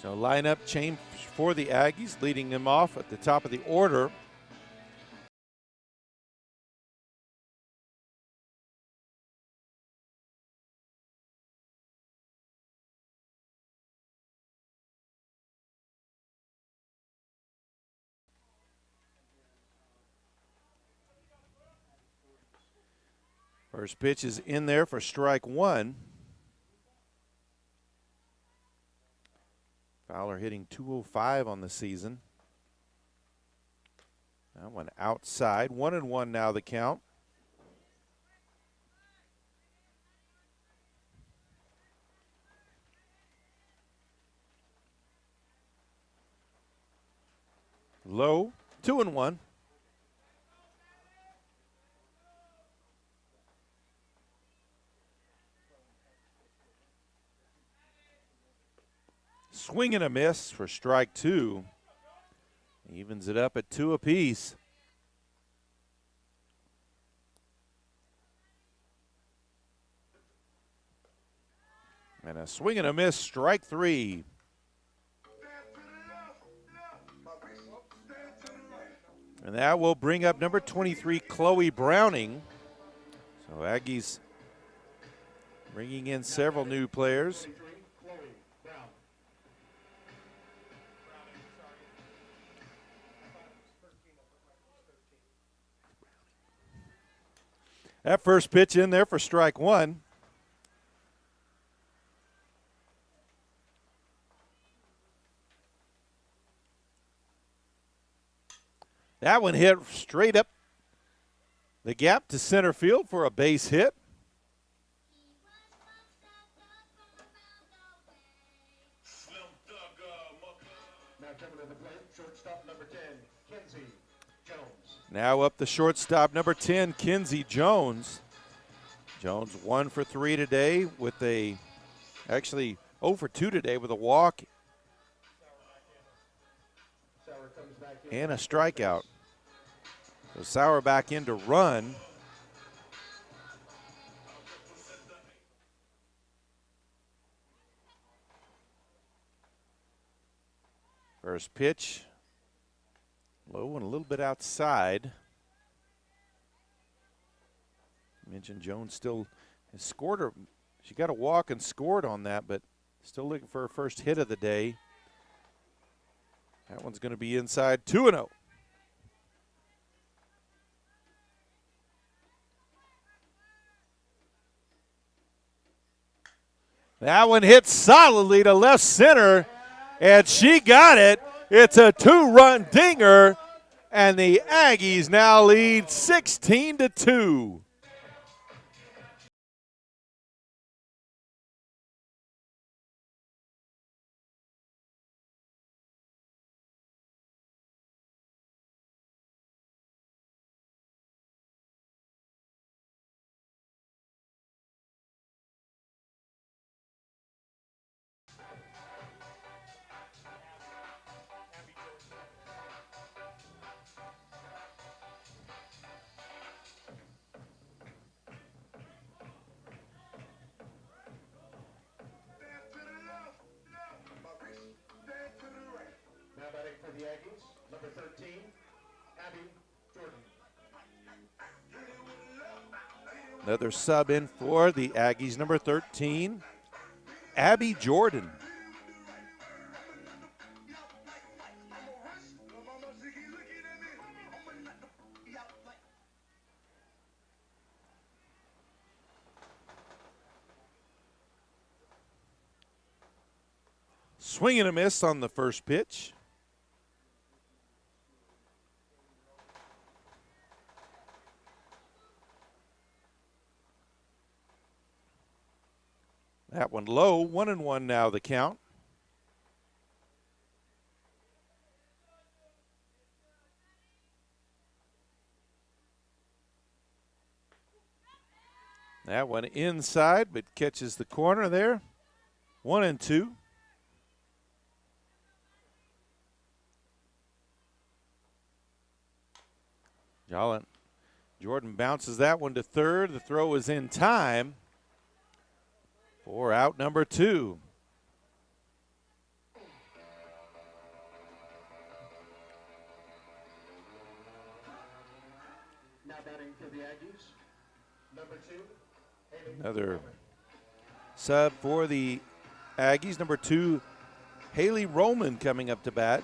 So lineup change for the Aggies, leading them off at the top of the order. First pitch is in there for strike one. Fowler hitting .205 on the season. That one outside. 1-1 now the count. Low, 2-1. Swing and a miss for strike two. Evens it up at 2 apiece. And a swing and a miss, strike three. And that will bring up number 23, Chloe Browning. So Aggies bringing in several new players. That first pitch in there for strike one. That one hit straight up the gap to center field for a base hit. Now coming to the plate, shortstop number 10, Kinsey Jones. Now up the shortstop, number 10, Kinsey Jones. Jones 1 for 3 today with actually 0 for 2 today with a walk and a strikeout. So Sauer back in to run. First pitch, low and a little bit outside. Mentioned Jones still has scored her. She got a walk and scored on that, but still looking for her first hit of the day. That one's going to be inside, 2-0. That one hit solidly to left center, and she got it. It's a 2-run dinger, and the Aggies now lead 16-2. For the Aggies, number 13, Abby Jordan. Another sub in for the Aggies, number 13, Abby Jordan. Swing and a miss on the first pitch. That one low, 1-1 now the count. That one inside, but catches the corner there. 1-2. Jordan bounces that one to third. The throw is in time for out number 2. For the Aggies, number 2, Hayley Another Lewis. sub for the Aggies. Number 2, Haley Roman coming up to bat.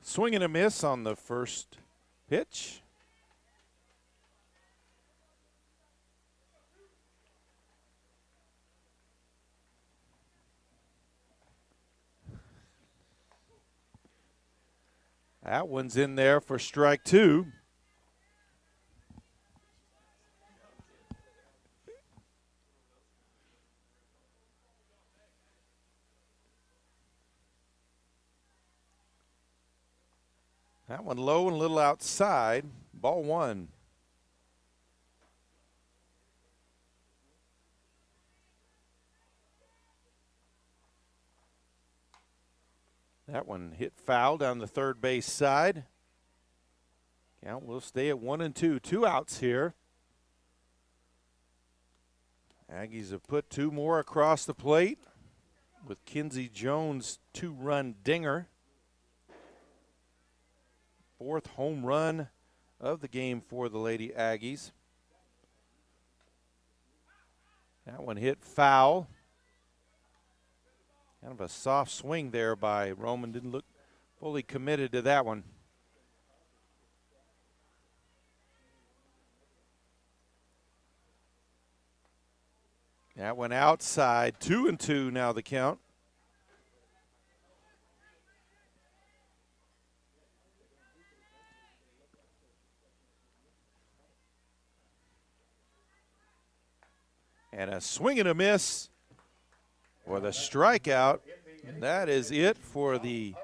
Swing and a miss on the first pitch. That one's in there for strike 2. That one low and a little outside. Ball 1. That one hit foul down the third base side. Count will stay at 1-2. 2 outs here. Aggies have put 2 more across the plate with Kinsey Jones' 2-run dinger. 4th home run of the game for the Lady Aggies. That one hit foul. Kind of a soft swing there by Roman. Didn't look fully committed to that one. That one outside. 2-2 now the count. And a swing and a miss for the strikeout. And that is it for the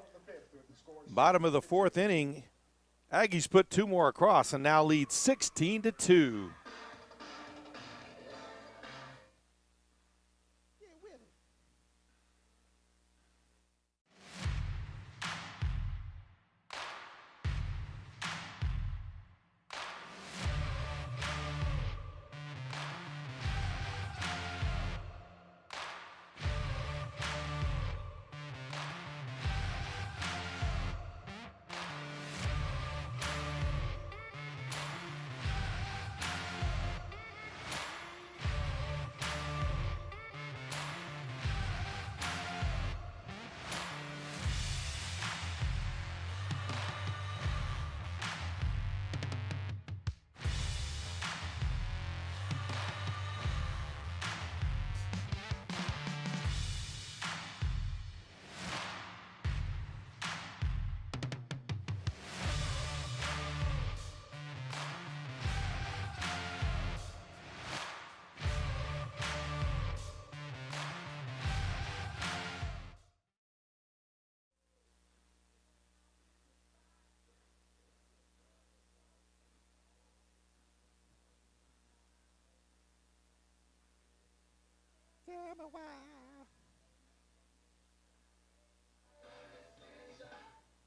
bottom of the 4th inning. Aggies put 2 more across and now lead 16-2.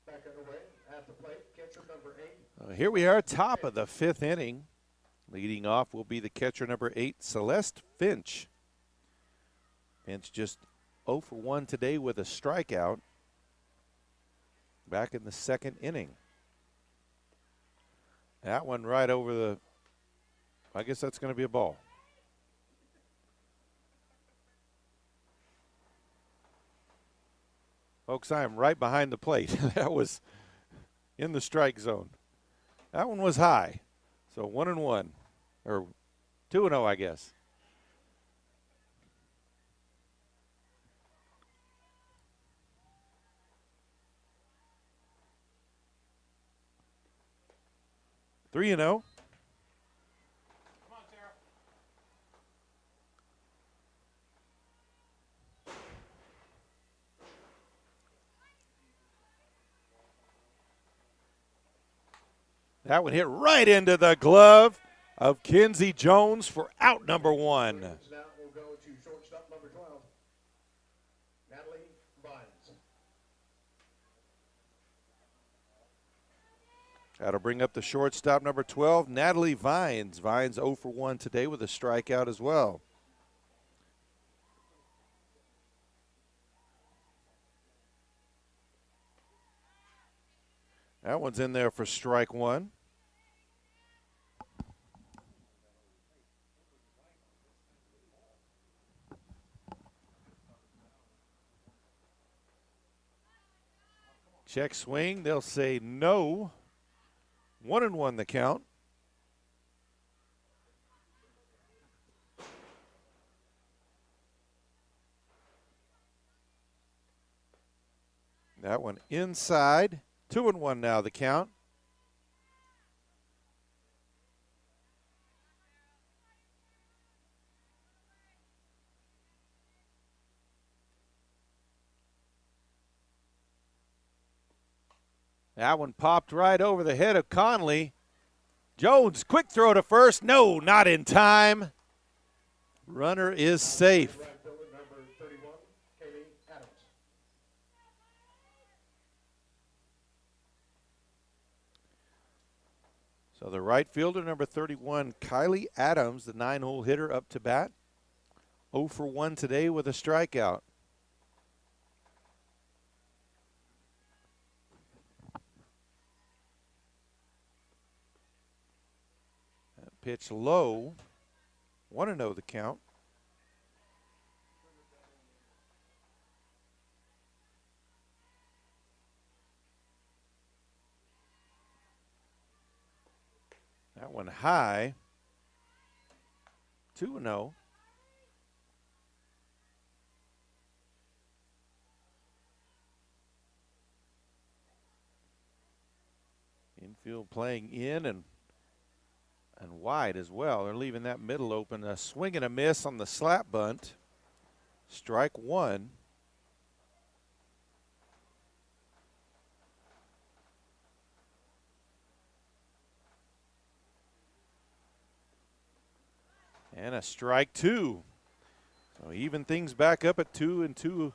Back underway at the plate, catcher number 8. Here we are, top of the 5th inning. Leading off will be the catcher number 8, Celeste Finch. Finch just 0 for 1 today with a strikeout. Back in the 2nd inning. That one right over the, I guess that's going to be a ball. Folks, I am right behind the plate. That was in the strike zone. That one was high. So 1-1, or 2-0, I guess. Three and 0. That one hit right into the glove of Kinsey Jones for out number 1. Now we'll go to shortstop number 12, That'll bring up the shortstop, number 12, Natalie Vines. Vines 0 for 1 today with a strikeout as well. That one's in there for strike one. Check swing. They'll say no. 1-1 the count. That one inside. 2-1 now the count. That one popped right over the head of Conley. Jones, quick throw to first. No, not in time. Runner is safe. Right fielder, number 31, Kylie Adams. So the right fielder, number 31, Kylie Adams, the 9-hole hitter, up to bat. 0 for 1 today with a strikeout. That pitch low. 1-0 the count. That one high. 2-0. Infield playing in and wide as well. They're leaving that middle open. A swing and a miss on the slap bunt. Strike one. And a strike two. So even things back up at 2-2.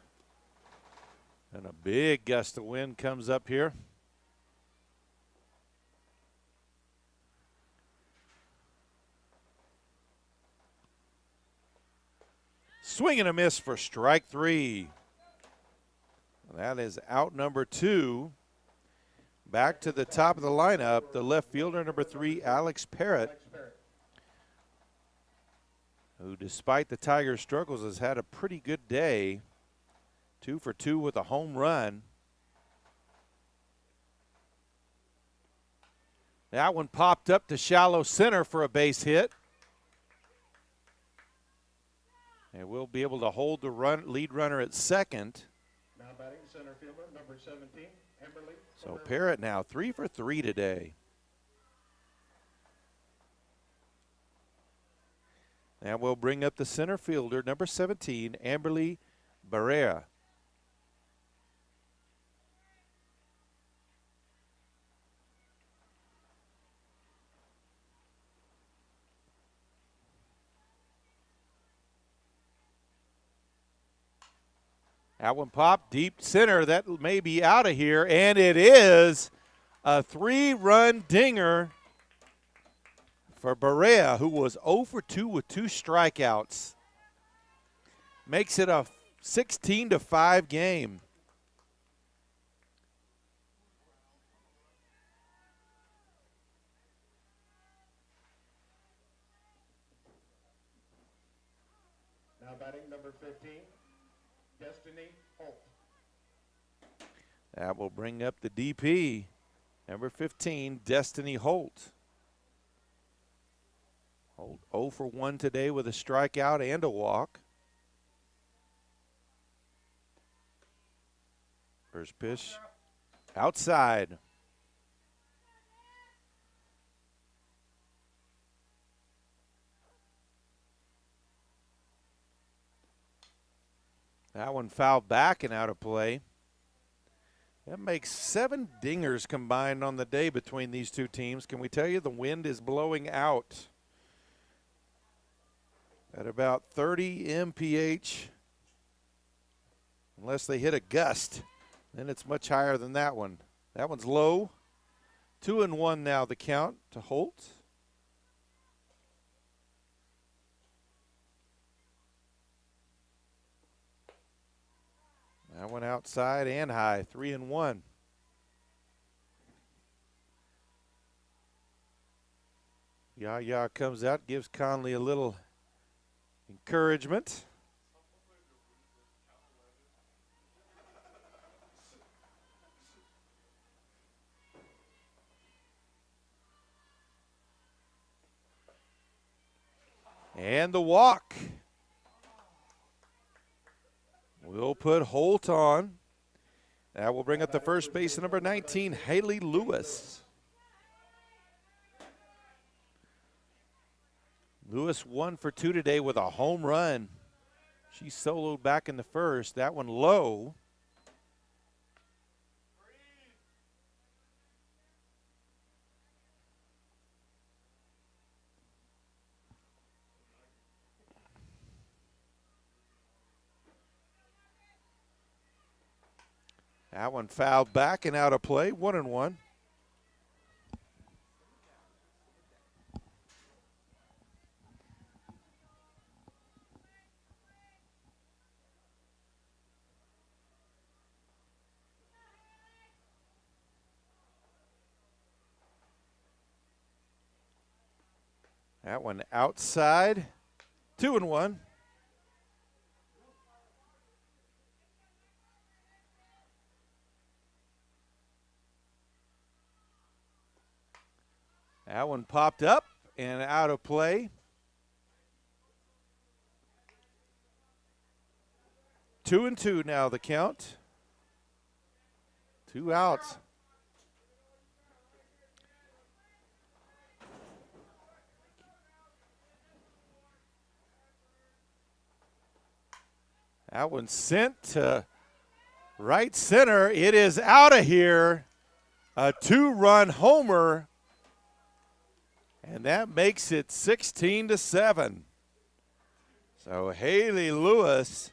And a big gust of wind comes up here. Swing and a miss for strike three. That is out number 2. Back to the top of the lineup, the left fielder, number 3, Alex Parrott, who despite the Tigers' struggles has had a pretty good day. 2 for 2 with a home run. That one popped up to shallow center for a base hit. And we'll be able to hold the lead runner at second. Now batting center fielder, number 17, Amberly. So Parrott now 3 for 3 today. Now we'll bring up the center fielder, number 17, Amberly Barrera. That one popped deep center. That may be out of here, and it is a 3-run dinger for Barrera, who was 0 for 2 with 2 strikeouts. Makes it a 16-5 game. Now batting number 15, Destiny Holt. That will bring up the DP, number 15, Destiny Holt. Holt 0 for 1 today with a strikeout and a walk. First pitch outside. That one fouled back and out of play. That makes 7 dingers combined on the day between these two teams. Can we tell you the wind is blowing out at about 30 mph, unless they hit a gust. Then it's much higher than that one. That one's low. 2-1 now the count to Holt. That one outside and high, 3-1. Yaya comes out, gives Conley a little encouragement. And the walk. We'll put Holt on. That will bring up the first base, number 19, Hayley Lewis. Lewis 1 for 2 today with a home run. She soloed back in the first. That one low. That one fouled back and out of play, 1-1. That one outside, 2-1. That one popped up and out of play. 2-2 now the count. 2 outs. That one sent to right center. It is out of here. A 2-run homer. And that makes it 16-7. So Hayley Lewis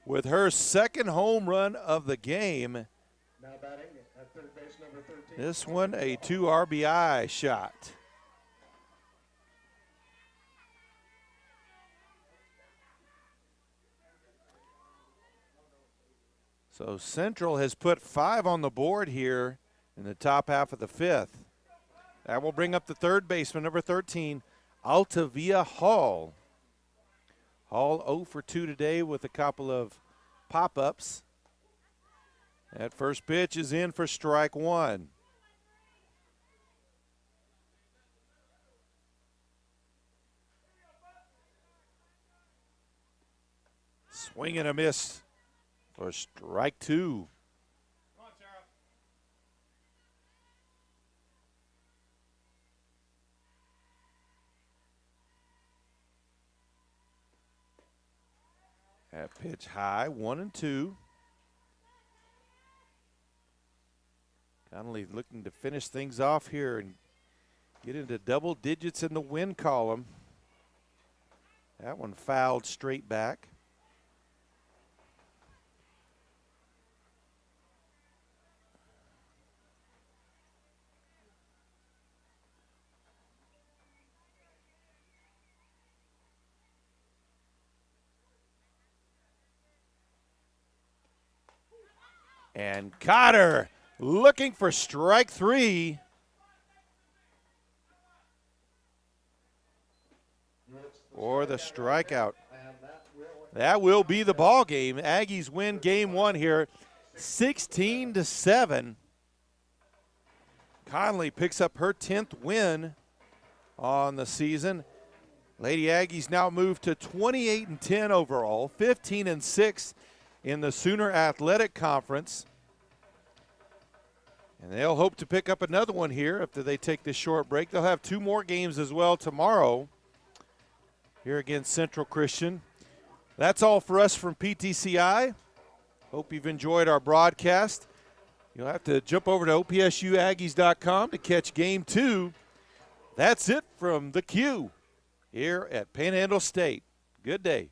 with her second home run of the game. Now batting at third base, number 13. This one a 2 RBI shot. So Central has put 5 on the board here in the top half of the 5th. That will bring up the third baseman, number 13, Altavia Hall. Hall 0 for 2 today with a couple of pop-ups. That first pitch is in for strike 1. Swing and a miss for strike 2. That pitch high, 1-2. Connolly looking to finish things off here and get into double digits in the win column. That one fouled straight back. And Cotter looking for strike 3. Or the strikeout. That will be the ball game. Aggies win game 1 here, 16-7. Conley picks up her 10th win on the season. Lady Aggies now move to 28-10 overall, 15-6 in the Sooner Athletic Conference. And they'll hope to pick up another one here after they take this short break. They'll have 2 more games as well tomorrow here against Central Christian. That's all for us from PTCI. Hope you've enjoyed our broadcast. You'll have to jump over to OPSUAggies.com to catch game 2. That's it from the Q here at Panhandle State. Good day.